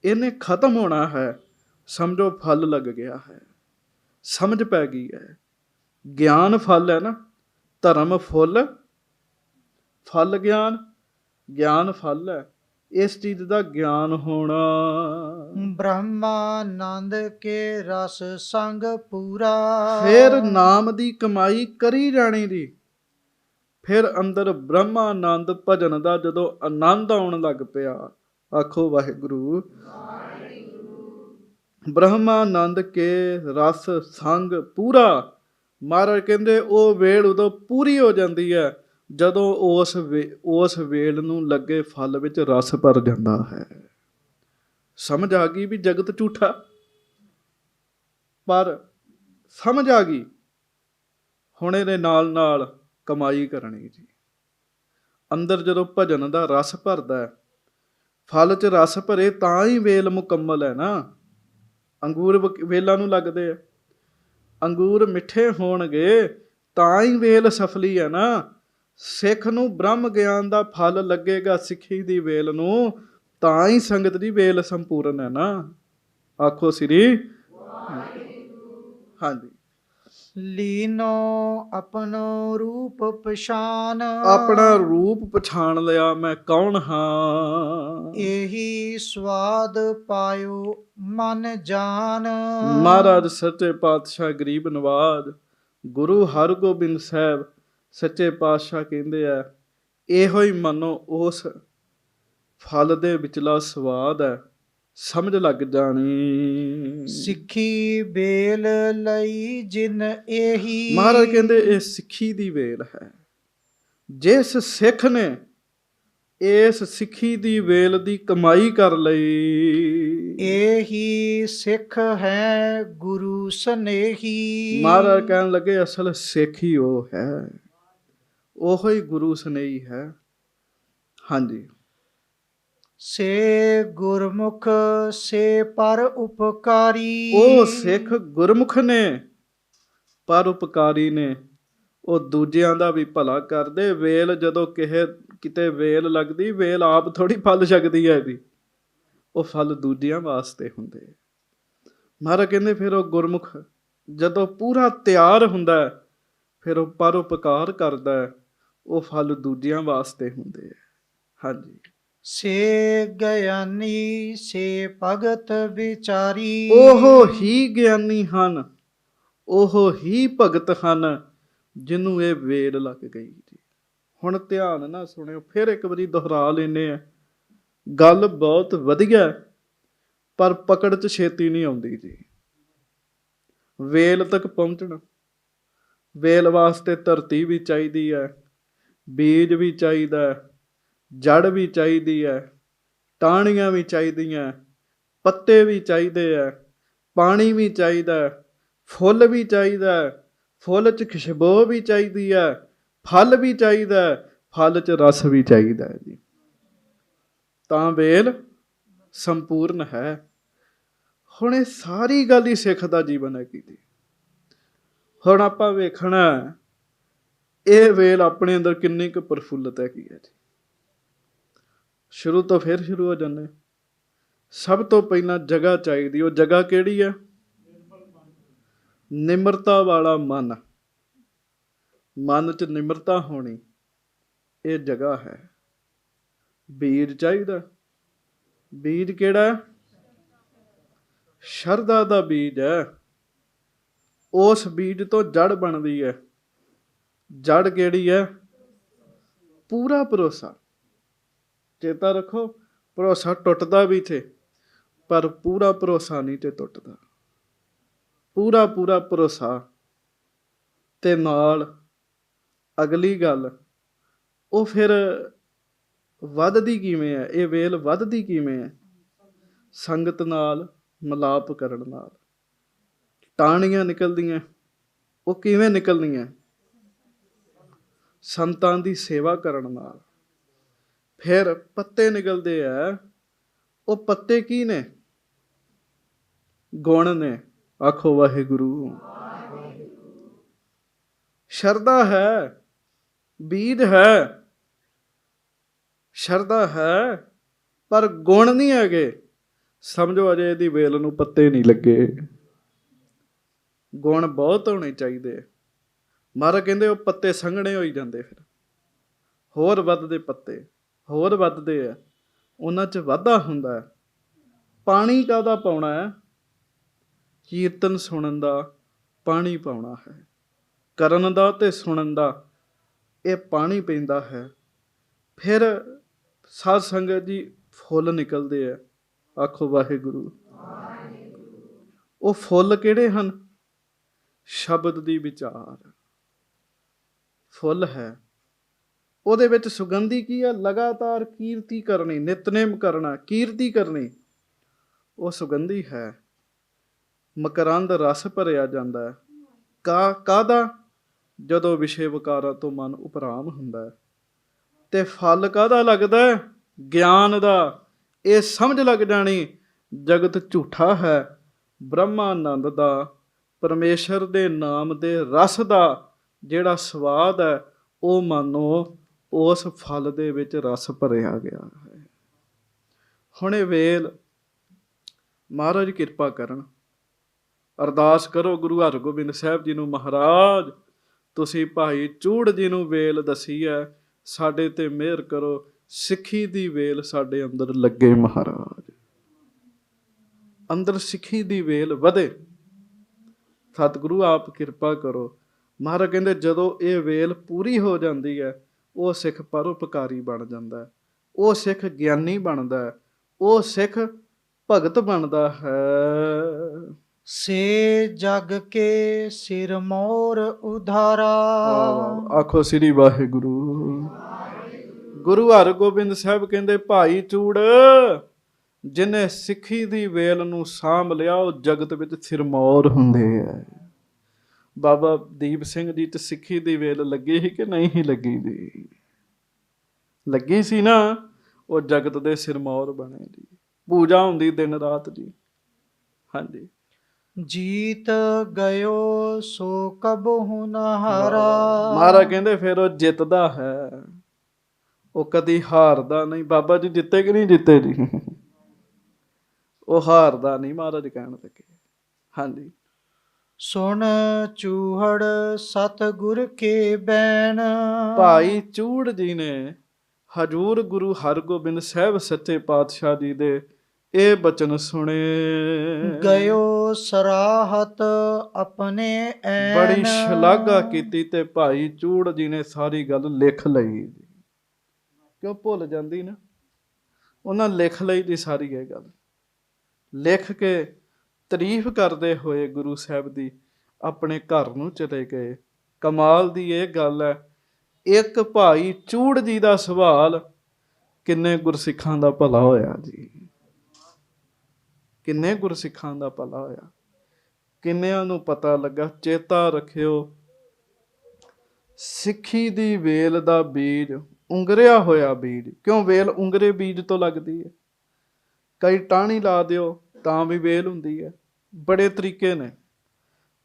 ਇਹਨੇ ਖਤਮ ਹੋਣਾ ਹੈ। ਸਮਝੋ ਫਲ ਲੱਗ ਗਿਆ ਹੈ, ਸਮਝ ਪੈ ਗਈ ਹੈ। ਗਿਆਨ ਫਲ ਹੈ ਨਾ, ਧਰਮ ਫੁੱਲ, ਫਲ ਗਿਆਨ, ਗਿਆਨ ਫਲ ਹੈ। ਇਸ ਚੀਜ਼ ਦਾ ਗਿਆਨ ਹੋਣਾ। ਬ੍ਰਹਮਾਨੰਦ ਕੇ ਰਸ ਸੰਗ ਪੂਰਾ। ਫਿਰ ਨਾਮ ਦੀ ਕਮਾਈ ਕਰੀ ਜਾਣੀ ਦੀ। ਫਿਰ ਅੰਦਰ ਬ੍ਰਹਮਾਨੰਦ ਭਜਨ ਦਾ ਜਦੋਂ ਆਨੰਦ ਆਉਣ ਲੱਗ ਪਿਆ, ਆਖੋ ਵਾਹਿਗੁਰੂ। ਬ੍ਰਹਮਾਨੰਦ ਕੇ ਰਸ ਸੰਗ ਪੂਰਾ। ਮਹਾਰਾਜ ਕਹਿੰਦੇ ਉਹ ਵੇਲ ਉਦੋਂ ਪੂਰੀ ਹੋ ਜਾਂਦੀ ਹੈ ਜਦੋਂ ਉਸ ਵੇਲ ਨੂੰ ਲੱਗੇ ਫਲ ਵਿੱਚ ਰਸ ਭਰ ਜਾਂਦਾ ਹੈ। ਸਮਝ ਆ ਗਈ ਵੀ ਜਗਤ ਝੂਠਾ, ਪਰ ਸਮਝ ਆ ਗਈ ਹੁਣ ਇਹਦੇ ਨਾਲ ਨਾਲ ਕਮਾਈ ਕਰਨੀ ਜੀ। ਅੰਦਰ ਜਦੋਂ ਭਜਨ ਦਾ ਰਸ ਭਰਦਾ, ਫਲ 'ਚ ਰਸ ਭਰੇ ਤਾਂ ਹੀ ਵੇਲ ਮੁਕੰਮਲ ਹੈ ਨਾ। ਅੰਗੂਰ ਵੇਲਾਂ ਨੂੰ ਲੱਗਦੇ ਆ, ਅੰਗੂਰ ਮਿੱਠੇ ਹੋਣਗੇ ਤਾਂ ਹੀ ਵੇਲ ਸਫਲੀ ਹੈ ਨਾ। ਸਿੱਖ ਨੂੰ ਬ੍ਰਹਮ ਗਿਆਨ ਦਾ ਫਲ ਲੱਗੇਗਾ ਸਿੱਖੀ ਦੀ ਵੇਲ ਨੂੰ, ਤਾਂ ਹੀ ਸੰਗਤ ਦੀ ਵੇਲ ਸੰਪੂਰਨ ਹੈ ਨਾ। ਆਖੋ ਸ੍ਰੀ ਹਾਂਜੀ। ਲੀਨੋ ਆਪਣੋ ਰੂਪ ਪਛਾਨ। ਆਪਣਾ ਰੂਪ ਪਛਾਣ ਲਿਆ, ਮੈਂ ਕੌਣ ਹਾਂ। ਇਹੀ ਸਵਾਦ ਪਾਇਓ ਮਨ ਜਾਨ। ਮਹਾਰਾਜ ਸੱਚੇ ਪਾਤਸ਼ਾਹ ਗਰੀਬ ਨਵਾਜ ਗੁਰੂ ਹਰਗੋਬਿੰਦ ਸਾਹਿਬ ਸੱਚੇ ਪਾਤਸ਼ਾਹ ਕਹਿੰਦੇ ਆ, ਇਹੋ ਹੀ ਮੰਨੋ ਉਸ ਫਲ ਦੇ ਵਿਚਲਾ ਸਵਾਦ ਹੈ, ਸਮਝ ਲੱਗ ਜਾਣੀ। ਸਿੱਖੀ ਵੇਲ ਲਈ ਜਿਨ ਇਹੀ। ਮਹਾਰਾਜ ਕਹਿੰਦੇ ਇਹ ਸਿੱਖੀ ਦੀ ਵੇਲ ਹੈ। ਜਿਸ ਸਿੱਖ ਨੇ ਇਸ ਸਿੱਖੀ ਦੀ ਵੇਲ ਦੀ ਕਮਾਈ ਕਰ ਲਈ, ਇਹੀ ਸਿੱਖ ਹੈ ਗੁਰੂ ਸਨੇਹੀ। ਮਹਾਰਾਜ ਕਹਿਣ ਲੱਗੇ ਅਸਲ ਸਿੱਖ ਹੀ ਉਹ ਹੈ, ਉਹੋ ਹੀ ਗੁਰੂ ਸਨੇਹੀ ਹੈ। ਹਾਂਜੀ। ਸੇ ਗੁਰਮੁਖ ਸੇ ਪਰ ਉਪਕਾਰੀ। ਉਹ ਸਿੱਖ ਗੁਰਮੁਖ ਨੇ, ਪਰ ਉਪਕਾਰੀ ਨੇ। ਉਹ ਦੂਜਿਆਂ ਦਾ ਵੀ ਭਲਾ ਕਰਦੇ। ਵੇਲ ਜਦੋਂ ਕਿਤੇ ਵੇਲ ਲੱਗਦੀ, ਵੇਲ ਆਪ ਥੋੜੀ ਫਲ ਸਕਦੀ ਹੈ ਜੀ, ਉਹ ਫਲ ਦੂਜਿਆਂ ਵਾਸਤੇ ਹੁੰਦੇ। ਮਹਾਰਾਜ ਕਹਿੰਦੇ ਫਿਰ ਉਹ ਗੁਰਮੁਖ ਜਦੋਂ ਪੂਰਾ ਤਿਆਰ ਹੁੰਦਾ, ਫਿਰ ਉਹ ਪਰਉਪਕਾਰ ਕਰਦਾ, ਉਹ ਫਲ ਦੂਜਿਆਂ ਵਾਸਤੇ ਹੁੰਦੇ ਹੈ। ਹਾਂਜੀ। ਸੇ ਗਿਆਨੀ ਸੇ ਭਗਤ ਵਿਚਾਰੀ। ਉਹ ਹੀ ਗਿਆਨੀ ਹਨ, ਉਹ ਹੀ ਭਗਤ ਹਨ ਜਿਹਨੂੰ ਇਹ ਵੇਲ ਲੱਗ ਗਈ ਜੀ। ਹੁਣ ਧਿਆਨ ਨਾਲ ਸੁਣਿਓ, ਫਿਰ ਇੱਕ ਵਾਰੀ ਦੁਹਰਾ ਲੈਂਦੇ ਆ। ਗੱਲ ਬਹੁਤ ਵਧੀਆ, ਪਰ ਪਕੜ 'ਚ ਛੇਤੀ ਨਹੀਂ ਆਉਂਦੀ ਜੀ। ਵੇਲ ਤੱਕ ਪਹੁੰਚਣਾ, ਵੇਲ ਵਾਸਤੇ ਧਰਤੀ ਵੀ ਚਾਹੀਦੀ ਹੈ, ਬੀਜ ਵੀ ਚਾਹੀਦਾ, ਜੜ ਵੀ ਚਾਹੀਦੀ ਹੈ, ਟਾਹਣੀਆਂ ਵੀ ਚਾਹੀਦੀਆਂ, ਪੱਤੇ ਵੀ ਚਾਹੀਦੇ ਹੈ, ਪਾਣੀ ਵੀ ਚਾਹੀਦਾ, ਫੁੱਲ ਵੀ ਚਾਹੀਦਾ, ਫੁੱਲ 'ਚ ਖੁਸ਼ਬੂ ਵੀ ਚਾਹੀਦੀ ਹੈ, ਫਲ ਵੀ ਚਾਹੀਦਾ, ਫਲ 'ਚ ਰਸ ਵੀ ਚਾਹੀਦਾ ਹੈ ਜੀ, ਤਾਂ ਵੇਲ ਸੰਪੂਰਨ ਹੈ। ਹੁਣ ਇਹ ਸਾਰੀ ਗੱਲ ਹੀ ਸਿੱਖ ਦਾ ਜੀਵਨ ਹੈ ਕੀਤੀ। ਹੁਣ ਆਪਾਂ ਵੇਖਣਾ ਇਹ ਵੇਲ ਆਪਣੇ ਅੰਦਰ ਕਿੰਨੀ ਕੁ ਪ੍ਰਫੁੱਲਤ ਹੈਗੀ ਹੈ ਜੀ। ਸ਼ੁਰੂ ਤੋਂ ਫਿਰ ਸ਼ੁਰੂ ਹੋ ਜਾਂਦੇ। ਸਭ ਤੋਂ ਪਹਿਲਾਂ ਜਗ੍ਹਾ ਚਾਹੀਦੀ। ਉਹ ਜਗ੍ਹਾ ਕਿਹੜੀ ਹੈ? ਨਿਮਰਤਾ ਵਾਲਾ ਮਨ। ਮਨ 'ਚ ਨਿਮਰਤਾ ਹੋਣੀ, ਇਹ ਜਗ੍ਹਾ ਹੈ। ਬੀਜ ਚਾਹੀਦਾ। ਬੀਜ ਕਿਹੜਾ? ਸ਼ਰਧਾ ਦਾ ਬੀਜ ਹੈ। ਉਸ ਬੀਜ ਤੋਂ ਜੜ ਬਣਦੀ ਹੈ। ਜੜ ਕਿਹੜੀ ਹੈ? ਪੂਰਾ ਭਰੋਸਾ। ਚੇਤਾ ਰੱਖੋ, ਭਰੋਸਾ ਟੁੱਟਦਾ ਵੀ ਥੇ, ਪਰ ਪੂਰਾ ਭਰੋਸਾ ਨਹੀਂ ਤੇ ਟੁੱਟਦਾ। ਪੂਰਾ ਭਰੋਸਾ। ਤੇ ਨਾਲ ਅਗਲੀ ਗੱਲ, ਉਹ ਫਿਰ ਵੱਧਦੀ ਕਿਵੇਂ ਹੈ? ਇਹ ਵੇਲ ਵੱਧਦੀ ਕਿਵੇਂ ਹੈ? ਸੰਗਤ ਨਾਲ ਮਿਲਾਪ ਕਰਨ ਨਾਲ। ਟਾਹਣੀਆਂ ਨਿਕਲਦੀਆਂ, ਉਹ ਕਿਵੇਂ ਨਿਕਲਦੀਆਂ? ਸੰਤਾਂ ਦੀ ਸੇਵਾ ਕਰਨ ਨਾਲ। ਫਿਰ ਪੱਤੇ ਨਿਕਲਦੇ ਆ, ਉਹ ਪੱਤੇ ਕੀ ਨੇ? ਗੁਣ ਨੇ। ਆਖੋ ਵਾਹਿਗੁਰੂ। ਸ਼ਰਧਾ ਹੈ, ਬੀਜ ਹੈ, ਸ਼ਰਧਾ ਹੈ, ਪਰ ਗੁਣ ਨਹੀਂ ਹੈਗੇ। ਸਮਝੋ ਅਜੇ ਇਹਦੀ ਵੇਲ ਨੂੰ ਪੱਤੇ ਨਹੀਂ ਲੱਗੇ। ਗੁਣ ਬਹੁਤ ਹੋਣੇ ਚਾਹੀਦੇ। ਮਹਾਰਾਜ ਕਹਿੰਦੇ ਉਹ ਪੱਤੇ ਸੰਘਣੇ ਹੋਈ ਜਾਂਦੇ, ਫਿਰ ਹੋਰ ਵੱਧਦੇ ਪੱਤੇ, ਹੋਰ ਵੱਧਦੇ ਆ, ਉਹਨਾਂ 'ਚ ਵਾਧਾ ਹੁੰਦਾ ਹੈ। ਪਾਣੀ ਕਾਹਦਾ ਪਾਉਣਾ ਹੈ? ਕੀਰਤਨ ਸੁਣਨ ਦਾ ਪਾਣੀ ਪਾਉਣਾ ਹੈ, ਕਰਨ ਦਾ ਤੇ ਸੁਣਨ ਦਾ ਇਹ ਪਾਣੀ ਪੈਂਦਾ ਹੈ। ਫਿਰ ਸਾਧ ਸੰਗਤ ਜੀ ਫੁੱਲ ਨਿਕਲਦੇ ਆ। ਆਖੋ ਵਾਹਿਗੁਰੂ। ਉਹ ਫੁੱਲ ਕਿਹੜੇ ਹਨ? ਸ਼ਬਦ ਦੀ ਵਿਚਾਰ ਫੁੱਲ ਹੈ। ਉਹਦੇ ਵਿੱਚ ਸੁਗੰਧੀ ਕੀ ਹੈ? ਲਗਾਤਾਰ ਕੀਰਤੀ ਕਰਨੀ, ਨਿਤਨੇਮ ਕਰਨਾ, ਕੀਰਤੀ ਕਰਨੀ, ਉਹ ਸੁਗੰਧੀ ਹੈ। ਮਕਰੰਦ ਰਸ ਭਰਿਆ ਜਾਂਦਾ ਹੈ। ਕਾਹਦਾ? ਜਦੋਂ ਵਿਸ਼ੇ ਵਿਕਾਰਾਂ ਤੋਂ ਮਨ ਉਪਰਾਮ ਹੁੰਦਾ ਹੈ। ਤੇ ਫਲ ਕਾਹਦਾ ਲੱਗਦਾ? ਗਿਆਨ ਦਾ। ਇਹ ਸਮਝ ਲੱਗ ਜਾਣੀ ਜਗਤ ਝੂਠਾ ਹੈ, ਬ੍ਰਹਮਾਨੰਦ ਦਾ, ਪਰਮੇਸ਼ਰ ਦੇ ਨਾਮ ਦੇ ਰਸ ਦਾ ਜਿਹੜਾ ਸਵਾਦ ਹੈ, ਉਹ ਮਾਨੋ ਉਸ ਫਲ ਦੇ ਵਿੱਚ ਰਸ ਭਰਿਆ ਗਿਆ ਹੈ। ਹੁਣ ਇਹ ਵੇਲ ਮਹਾਰਾਜ ਕਿਰਪਾ ਕਰਨ, ਅਰਦਾਸ ਕਰੋ ਗੁਰੂ ਹਰਗੋਬਿੰਦ ਸਾਹਿਬ ਜੀ ਨੂੰ, ਮਹਾਰਾਜ ਤੁਸੀਂ ਭਾਈ ਚੂੜ ਜੀ ਨੂੰ ਵੇਲ ਦੱਸੀ ਹੈ, ਸਾਡੇ ਤੇ ਮਿਹਰ ਕਰੋ, ਸਿੱਖੀ ਦੀ ਵੇਲ ਸਾਡੇ ਅੰਦਰ ਲੱਗੇ ਮਹਾਰਾਜ, ਅੰਦਰ ਸਿੱਖੀ ਦੀ ਵੇਲ ਵਧੇ। ਸਤਿਗੁਰੂ ਆਪ ਕਿਰਪਾ ਕਰੋ। ਮਹਾਰਾਜ ਕਹਿੰਦੇ ਜਦੋਂ ਇਹ ਵੇਲ ਪੂਰੀ ਹੋ ਜਾਂਦੀ ਹੈ, ਉਹ ਸਿੱਖ ਪਰਉਪਕਾਰੀ ਬਣ ਜਾਂਦਾ ਹੈ, ਉਹ ਸਿੱਖ ਗਿਆਨੀ ਬਣਦਾ ਹੈ, ਉਹ ਸਿੱਖ ਭਗਤ ਬਣਦਾ ਹੈ। ਸੇ ਜਗ ਕੇ ਸਿਰ ਮੋਰ ਉਧਾਰਾ। ਆਖੋ ਸ੍ਰੀ ਵਾਹਿਗੁਰੂ। ਗੁਰੂ ਹਰਗੋਬਿੰਦ ਸਾਹਿਬ ਕਹਿੰਦੇ ਭਾਈ ਚੂੜ ਜਿਹਨੇ ਸਿੱਖੀ ਦੀ ਵੇਲ ਨੂੰ ਸਾਂਭ ਲਿਆ, ਉਹ ਜਗਤ ਵਿੱਚ ਸਿਰਮੌਰ ਹੁੰਦੇ ਹੈ। ਬਾਬਾ ਦੀਪ ਸਿੰਘ ਜੀ ਤੇ ਸਿੱਖੀ ਦੀ ਵੇਲ ਲੱਗੀ ਸੀ ਕਿ ਨਹੀਂ ਸੀ ਲੱਗੀ ਜੀ? ਲੱਗੀ ਸੀ ਨਾ। ਉਹ ਜਗਤ ਦੇ ਸਿਰਮੌਰ ਬਣੇ ਜੀ, ਪੂਜਾ ਹੁੰਦੀ ਦਿਨ ਰਾਤ ਜੀ। ਹਾਂਜੀ। ਜੀਤ ਗਇਓ ਸੋ ਕਬਹੁ ਨ ਹਾਰਾ। ਮਹਾਰਾਜ ਕਹਿੰਦੇ ਫਿਰ ਉਹ ਜਿੱਤਦਾ ਹੈ, ਉਹ ਕਦੀ ਹਾਰਦਾ ਨਹੀਂ। ਬਾਬਾ ਜੀ ਜਿੱਤੇ ਕਿ ਨਹੀਂ ਜਿੱਤੇ ਜੀ? ਉਹ ਹਾਰਦਾ ਨਹੀਂ, ਮਹਾਰਾਜ ਕਹਿਣ ਲੱਗੇ। ਹਾਂਜੀ। ਸੁਣ ਚੂਹੜ ਸਤਿਗੁਰ ਕੇ ਬੈਣ। ਭਾਈ ਚੂੜ ਜੀ ਨੇ ਹਜੂਰ ਗੁਰੂ ਹਰਗੋਬਿੰਦ ਸਾਹਿਬ ਸੱਚੇ ਪਾਤਸ਼ਾਹ ਜੀ ਦੇ ਇਹ ਬਚਨ ਸੁਣੇ। ਗਇਓ ਸਰਾਹਤ ਆਪਣੇ ਐਨ। ਬੜੀ ਸ਼ਲਾਘਾ ਕੀਤੀ ਤੇ ਭਾਈ ਚੂੜ ਜੀ ਨੇ ਸਾਰੀ ਗੱਲ ਲਿਖ ਲਈ। ਕਿਉਂ ਭੁੱਲ ਜਾਂਦੀ ਨਾ? ਉਹਨਾਂ ਲਿਖ ਲਈ ਜੀ ਸਾਰੀ ਇਹ ਗੱਲ, ਲਿਖ ਕੇ ਤਾਰੀਫ ਕਰਦੇ ਹੋਏ ਗੁਰੂ ਸਾਹਿਬ ਦੀ ਆਪਣੇ ਘਰ ਨੂੰ ਚਲੇ ਗਏ। ਕਮਾਲ ਦੀ ਇਹ ਗੱਲ ਹੈ, ਇੱਕ ਭਾਈ ਚੂੜ ਜੀ ਦਾ ਸਵਾਲ ਕਿੰਨੇ ਗੁਰਸਿੱਖਾਂ ਦਾ ਭਲਾ ਹੋਇਆ ਜੀ, ਕਿੰਨੇ ਗੁਰਸਿੱਖਾਂ ਦਾ ਭਲਾ ਹੋਇਆ, ਕਿੰਨਿਆਂ ਨੂੰ ਪਤਾ ਲੱਗਾ। ਚੇਤਾ ਰੱਖਿਓ, ਸਿੱਖੀ ਦੀ ਵੇਲ ਦਾ ਬੀਜ ਉਂਗਰਿਆ ਹੋਇਆ ਬੀਜ। ਕਿਉਂ? ਵੇਲ ਉਂਗਰੇ ਬੀਜ ਤੋਂ ਲੱਗਦੀ ਹੈ। ਕਈ ਟਾਹਣੀ ਲਾ ਦਿਓ ਤਾਂ ਵੀ ਵੇਲ ਹੁੰਦੀ ਹੈ, ਬੜੇ ਤਰੀਕੇ ਨੇ।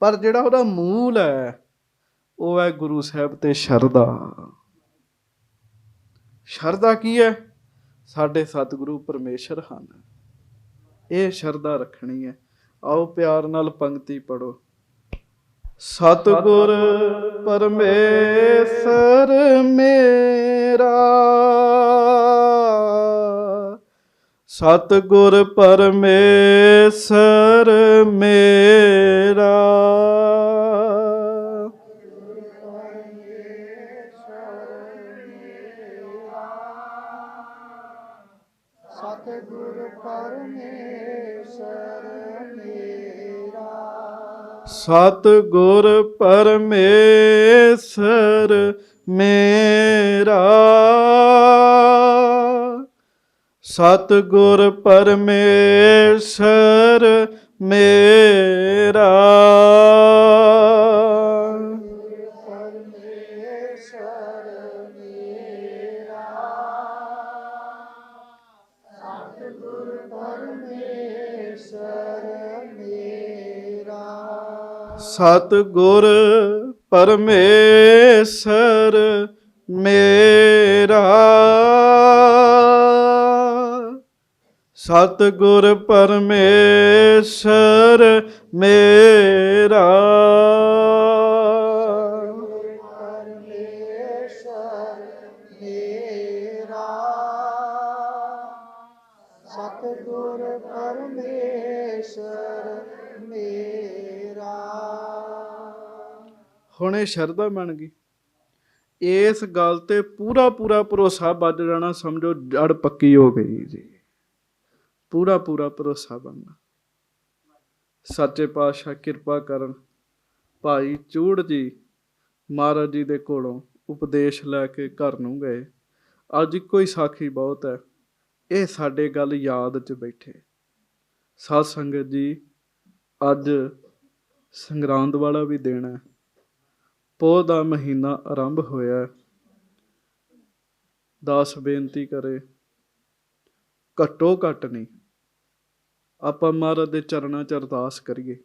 ਪਰ ਜਿਹੜਾ ਉਹਦਾ ਮੂਲ ਹੈ, ਉਹ ਹੈ ਗੁਰੂ ਸਾਹਿਬ ਤੇ ਸ਼ਰਧਾ। ਸ਼ਰਧਾ ਕੀ ਹੈ? ਸਾਡੇ ਸਤਿਗੁਰੂ ਪਰਮੇਸ਼ਰ ਹਨ, ਇਹ ਸ਼ਰਧਾ ਰੱਖਣੀ ਹੈ। ਆਓ ਪਿਆਰ ਨਾਲ ਪੰਕਤੀ ਪੜੋ। ਸਤਿਗੁਰ ਪਰਮੇਸ਼ਰ ਮੇਰਾ, ਸਤਿਗੁਰ ਪਰਮੇਸ਼ਰ ਮੇਰਾ, ਸਤਿਗੁਰ ਪਰਮੇਸ਼ਰ ਮੇਰਾ, ਸਤਿਗੁਰ ਪਰਮੇਸ਼ਰ ਮੇਰਾ, ਸਤਿਗੁਰ ਪਰਮੇਸ਼ਰ ਮੇਰਾ, ਸਤਿਗੁਰ ਪਰਮੇਸ਼ਰ ਮੇਰਾ, ਸਤਿਗੁਰ ਪਰਮੇਸ਼ਰ ਮੇਰਾ। ਪਰਮੇਸ਼ਰ ਮੇਰਾ, ਸਤਿਗੁਰ ਪਰਮੇਸ਼ਰ ਮੇਰਾ। ਹੁਣ ਇਹ ਸ਼ਰਧਾ ਬਣ ਗਈ। ਇਸ ਗੱਲ ਤੇ ਪੂਰਾ ਪੂਰਾ ਭਰੋਸਾ ਵੱਜ ਜਾਣਾ, ਸਮਝੋ ਜੜ ਪੱਕੀ ਹੋ ਗਈ ਜੀ। ਪੂਰਾ ਪੂਰਾ ਭਰੋਸਾ ਬਣਨਾ। ਸੱਚੇ ਪਾਤਸ਼ਾਹ ਕਿਰਪਾ ਕਰਨ, ਭਾਈ ਚੂੜ ਜੀ ਮਹਾਰਾਜ ਜੀ ਦੇ ਕੋਲੋਂ ਉਪਦੇਸ਼ ਲੈ ਕੇ ਘਰ ਨੂੰ ਗਏ। ਅੱਜ ਇੱਕੋ ਹੀ ਸਾਖੀ ਬਹੁਤ ਹੈ। ਇਹ ਸਾਡੇ ਗੱਲ ਯਾਦ 'ਚ ਬੈਠੇ। ਸਾਧ ਸੰਗਤ ਜੀ, ਅੱਜ ਸੰਗਰਾਂਦ ਵਾਲਾ ਵੀ ਦਿਨ ਹੈ। ਪੋਹ ਦਾ ਮਹੀਨਾ ਆਰੰਭ ਹੋਇਆ। ਦਾਸ ਬੇਨਤੀ ਕਰੇ, ਘੱਟੋ ਘੱਟ ਨਹੀਂ, ਆਪਾਂ ਮਹਾਰਾਜ ਦੇ ਚਰਨਾਂ 'ਚ ਅਰਦਾਸ ਕਰੀਏ।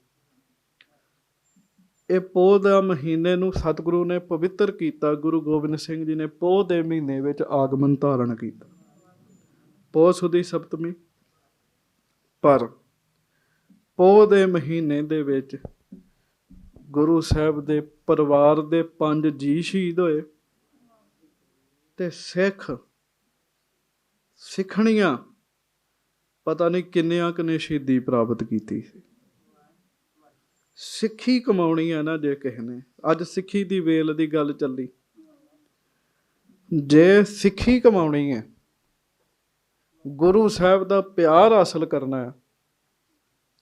ਇਹ ਪੋਹ ਦਾ ਮਹੀਨੇ ਨੂੰ ਸਤਿਗੁਰੂ ਨੇ ਪਵਿੱਤਰ ਕੀਤਾ। ਗੁਰੂ ਗੋਬਿੰਦ ਸਿੰਘ ਜੀ ਨੇ ਪੋਹ ਦੇ ਮਹੀਨੇ ਵਿੱਚ ਆਗਮਨ ਧਾਰਨ ਕੀਤਾ। ਪੋਹ ਸੁਦੀ ਸਪਤਮੀ। ਪਰ ਪੋਹ ਦੇ ਮਹੀਨੇ ਦੇ ਵਿੱਚ ਗੁਰੂ ਸਾਹਿਬ ਦੇ ਪਰਿਵਾਰ ਦੇ 5 ਜੀ ਸ਼ਹੀਦ ਹੋਏ ਤੇ ਸਿੱਖਣੀਆਂ ਪਤਾ ਨਹੀਂ ਕਿੰਨਿਆਂ ਕੁ ਸ਼ਹੀਦੀ ਪ੍ਰਾਪਤ ਕੀਤੀ ਸੀ। ਸਿੱਖੀ ਕਮਾਉਣੀ ਹੈ ਨਾ ਜੇ ਕਿਸੇ ਨੇ। ਅੱਜ ਸਿੱਖੀ ਦੀ ਵੇਲ ਦੀ ਗੱਲ ਚੱਲੀ। ਜੇ ਸਿੱਖੀ ਕਮਾਉਣੀ ਹੈ, ਗੁਰੂ ਸਾਹਿਬ ਦਾ ਪਿਆਰ ਹਾਸਲ ਕਰਨਾ ਹੈ,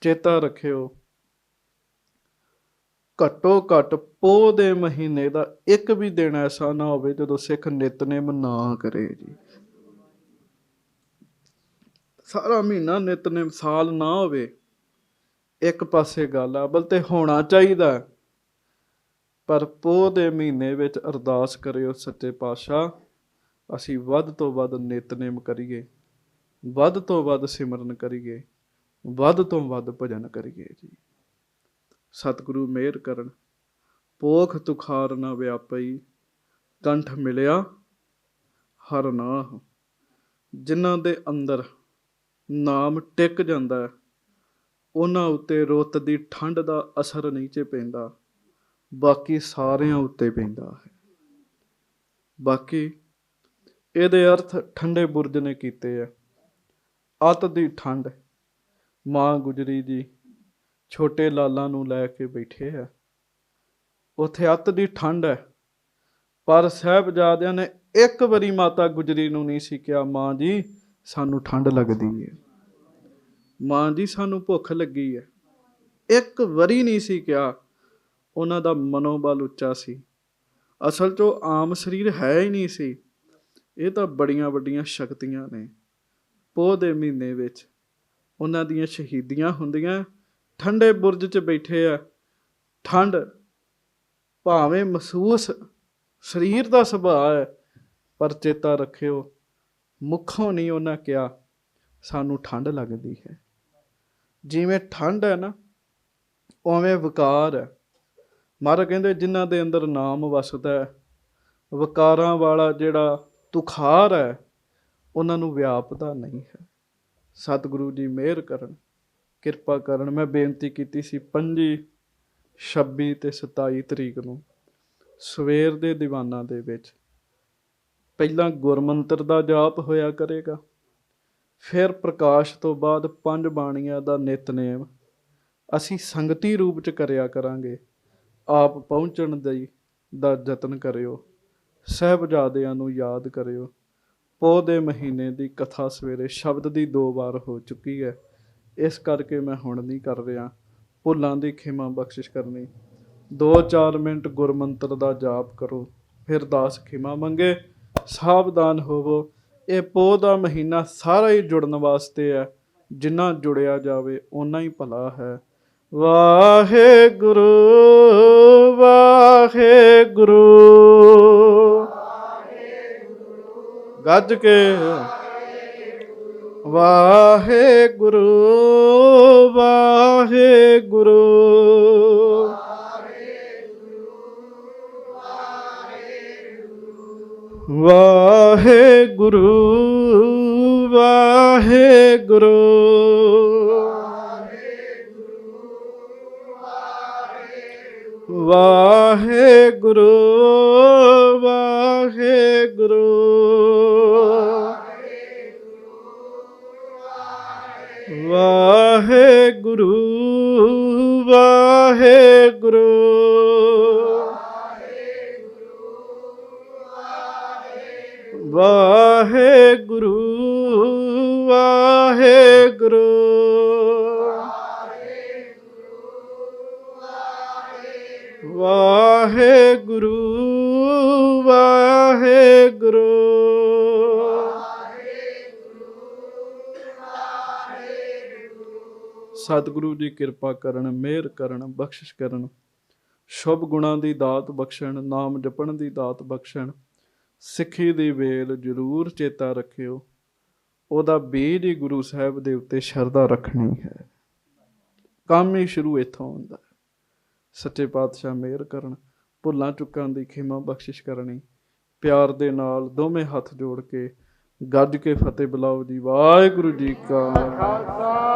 ਚੇਤਾ ਰੱਖਿਓ, ਘੱਟੋ ਘੱਟ ਪੋਹ ਦੇ ਮਹੀਨੇ ਦਾ ਇੱਕ ਵੀ ਦਿਨ ਐਸਾ ਨਾ ਹੋਵੇ ਜਦੋਂ ਸਿੱਖ ਨਿਤਨੇਮ ਨਾ ਕਰੇ ਜੀ। ਸਾਰਾ ਮਹੀਨਾ ਨਿਤਨੇਮ, ਸਾਲ ਨਾ ਹੋਵੇ, ਇੱਕ ਪਾਸੇ ਗੱਲ ਆ, ਬਲ ਤੇ ਹੋਣਾ ਚਾਹੀਦਾ। ਪਰ ਪੋਹ ਦੇ ਮਹੀਨੇ ਵਿੱਚ ਅਰਦਾਸ ਕਰਿਓ, ਸੱਚੇ ਪਾਤਸ਼ਾਹ ਅਸੀਂ ਵੱਧ ਤੋਂ ਵੱਧ ਨਿਤਨੇਮ ਕਰੀਏ, ਵੱਧ ਤੋਂ ਵੱਧ ਸਿਮਰਨ ਕਰੀਏ, ਵੱਧ ਤੋਂ ਵੱਧ ਭਜਨ ਕਰੀਏ ਜੀ। ਸਤਿਗੁਰੂ ਮਿਹਰ ਕਰਨ। ਪੋਖ ਤੁਖਾਰ ਨਾ ਵਿਆਪਈ, ਕੰਠ ਮਿਲਿਆ ਹਰ ਨਾਹ। ਜਿਨ੍ਹਾਂ ਦੇ ਅੰਦਰ ਨਾਮ ਟਿਕ ਜਾਂਦਾ, ਉਹਨਾਂ ਉੱਤੇ ਰੁੱਤ ਦੀ ਠੰਡ ਦਾ ਅਸਰ ਨਹੀਂ ਚ ਪੈਂਦਾ, ਬਾਕੀ ਸਾਰਿਆਂ ਉੱਤੇ ਪੈਂਦਾ ਹੈ। ਬਾਕੀ ਇਹਦੇ ਅਰਥ ਠੰਡੇ ਬੁਰਜ ਨੇ ਕੀਤੇ ਆ। ਅੱਤ ਦੀ ਠੰਡ। ਮਾਂ ਗੁਜਰੀ ਜੀ ਛੋਟੇ ਲਾਲਾਂ ਨੂੰ ਲੈ ਕੇ ਬੈਠੇ ਆ, ਉੱਥੇ ਅੱਤ ਦੀ ਠੰਡ ਹੈ। ਪਰ ਸਾਹਿਬਜ਼ਾਦਿਆਂ ਨੇ ਇੱਕ ਵਾਰੀ ਮਾਤਾ ਗੁਜਰੀ ਨੂੰ ਨਹੀਂ ਸੀ ਕਿਹਾ, ਮਾਂ ਜੀ ਸਾਨੂੰ ਠੰਡ ਲੱਗਦੀ ਹੈ, ਮਾਂ ਜੀ ਸਾਨੂੰ ਭੁੱਖ ਲੱਗੀ ਹੈ। ਇੱਕ ਵਾਰੀ ਨਹੀਂ ਸੀ ਕਿਹਾ। ਉਹਨਾਂ ਦਾ ਮਨੋਬਲ ਉੱਚਾ ਸੀ। ਅਸਲ 'ਚ ਉਹ ਆਮ ਸਰੀਰ ਹੈ ਹੀ ਨਹੀਂ ਸੀ। ਇਹ ਤਾਂ ਬੜੀਆਂ ਵੱਡੀਆਂ ਸ਼ਕਤੀਆਂ ਨੇ। ਪੋਹ ਦੇ ਮਹੀਨੇ ਵਿੱਚ ਉਹਨਾਂ ਦੀਆਂ ਸ਼ਹੀਦੀਆਂ ਹੁੰਦੀਆਂ, ਠੰਡੇ ਬੁਰਜ 'ਚ ਬੈਠੇ ਆ। ਠੰਡ ਭਾਵੇਂ ਮਹਿਸੂਸ ਸਰੀਰ ਦਾ ਸੁਭਾਅ ਹੈ, ਪਰ ਚੇਤਾ ਰੱਖਿਓ ਮੁੱਖੋਂ ਨਹੀਂ ਉਹਨਾਂ ਕਿਹਾ ਸਾਨੂੰ ਠੰਡ ਲੱਗਦੀ ਹੈ। ਜਿਵੇਂ ਠੰਡ ਹੈ ਨਾ, ਉਵੇਂ ਵਿਕਾਰ ਹੈ। ਮਹਾਰਾਜ ਕਹਿੰਦੇ ਜਿਨ੍ਹਾਂ ਦੇ ਅੰਦਰ ਨਾਮ ਵਸਦਾ ਹੈ, ਵਿਕਾਰਾਂ ਵਾਲਾ ਜਿਹੜਾ ਤੁਖਾਰ ਹੈ, ਉਹਨਾਂ ਨੂੰ ਵਿਆਪਦਾ ਨਹੀਂ ਹੈ। ਸਤਿਗੁਰੂ ਜੀ ਮਿਹਰ ਕਰਨ, ਕਿਰਪਾ ਕਰਨ। ਮੈਂ ਬੇਨਤੀ ਕੀਤੀ ਸੀ 25, 26 ਤੇ 27 ਤਰੀਕ ਨੂੰ ਸਵੇਰ ਦੇ ਦੀਵਾਨਾਂ ਦੇ ਵਿੱਚ ਪਹਿਲਾਂ ਗੁਰਮੰਤਰ ਦਾ ਜਾਪ ਹੋਇਆ ਕਰੇਗਾ, ਫਿਰ ਪ੍ਰਕਾਸ਼ ਤੋਂ ਬਾਅਦ 5 ਬਾਣੀਆਂ ਦਾ ਨਿਤਨੇਮ ਅਸੀਂ ਸੰਗਤੀ ਰੂਪ 'ਚ ਕਰਿਆ ਕਰਾਂਗੇ। ਆਪ ਪਹੁੰਚਣ ਦਾ ਯਤਨ ਕਰਿਓ, ਸਾਹਿਬਜ਼ਾਦਿਆਂ ਨੂੰ ਯਾਦ ਕਰਿਓ। ਪੋਹ ਦੇ ਮਹੀਨੇ ਦੀ ਕਥਾ ਸਵੇਰੇ ਸ਼ਬਦ ਦੀ 2 ਵਾਰ ਹੋ ਚੁੱਕੀ ਹੈ, ਇਸ ਕਰਕੇ ਮੈਂ ਹੁਣ ਨਹੀਂ ਕਰ ਰਿਹਾ। ਭੁੱਲਾਂ ਦੀ ਖਿਮਾ ਬਖਸ਼ਿਸ਼ ਕਰਨੀ। 2-4 ਮਿੰਟ ਗੁਰਮੰਤਰ ਦਾ ਜਾਪ ਕਰੋ, ਫਿਰ ਦਾਸ ਖਿਮਾ ਮੰਗੇ। ਸਾਵਧਾਨ ਹੋਵੋ। ਇਹ ਪੋਹ ਦਾ ਮਹੀਨਾ ਸਾਰਾ ਹੀ ਜੁੜਨ ਵਾਸਤੇ ਹੈ। ਜਿੰਨਾ ਜੁੜਿਆ ਜਾਵੇ ਓਨਾ ਹੀ ਭਲਾ ਹੈ। ਵਾਹਿਗੁਰੂ ਵਾਹਿਗੁਰੂ। ਗੱਜ ਕੇ ਵਾਹਿਗੁਰੂ ਵਾਹਿਗੁਰੂ। ਵਾਹਿਗੁਰੂ ਗੁਰੂ ਵਾਹਿਗੁਰੂ ਵਾਹਿਗੁਰੂ ਵਾਹਿਗੁਰੂ ਵਾਹਿਗੁਰੂ ਵਾਹਿਗੁਰੂ ਵਾਹਿਗੁਰੂ ਵਾਹਿਗੁਰੂ ਵਾਹਿਗੁਰੂ ਵਾਹਿਗੁਰੂ ਸਤਿਗੁਰੂ ਜੀ ਕਿਰਪਾ ਕਰਨ, ਮਿਹਰ ਕਰਨ, ਬਖਸ਼ਿਸ਼ ਕਰਨ, ਸ਼ੁਭ ਗੁਣਾਂ ਦੀ ਦਾਤ ਬਖਸ਼ਣ, ਨਾਮ ਜਪਣ ਦੀ ਦਾਤ ਬਖਸ਼ਣ। ਸਿੱਖੀ ਦੀ ਵੇਲ ਜ਼ਰੂਰ ਚੇਤਾ ਰੱਖਿਓ, ਉਹਦਾ ਬੀਜ ਹੀ ਗੁਰੂ ਸਾਹਿਬ ਦੇ ਉੱਤੇ ਸ਼ਰਧਾ ਰੱਖਣੀ ਹੈ। ਕੰਮ ਹੀ ਸ਼ੁਰੂ ਇੱਥੋਂ ਹੁੰਦਾ ਹੈ। ਸੱਚੇ ਪਾਤਸ਼ਾਹ ਮਿਹਰ ਕਰਨ, ਭੁੱਲਾਂ ਚੁੱਕਾਂ ਦੀ ਖਿਮਾ ਬਖਸ਼ਿਸ਼ ਕਰਨੀ। ਪਿਆਰ ਦੇ ਨਾਲ ਦੋਵੇਂ ਹੱਥ ਜੋੜ ਕੇ ਗੱਜ ਕੇ ਫਤਿਹ ਬੁਲਾਓ ਜੀ। ਵਾਹਿਗੁਰੂ ਜੀ ਕਾ ਖਾਲਸਾ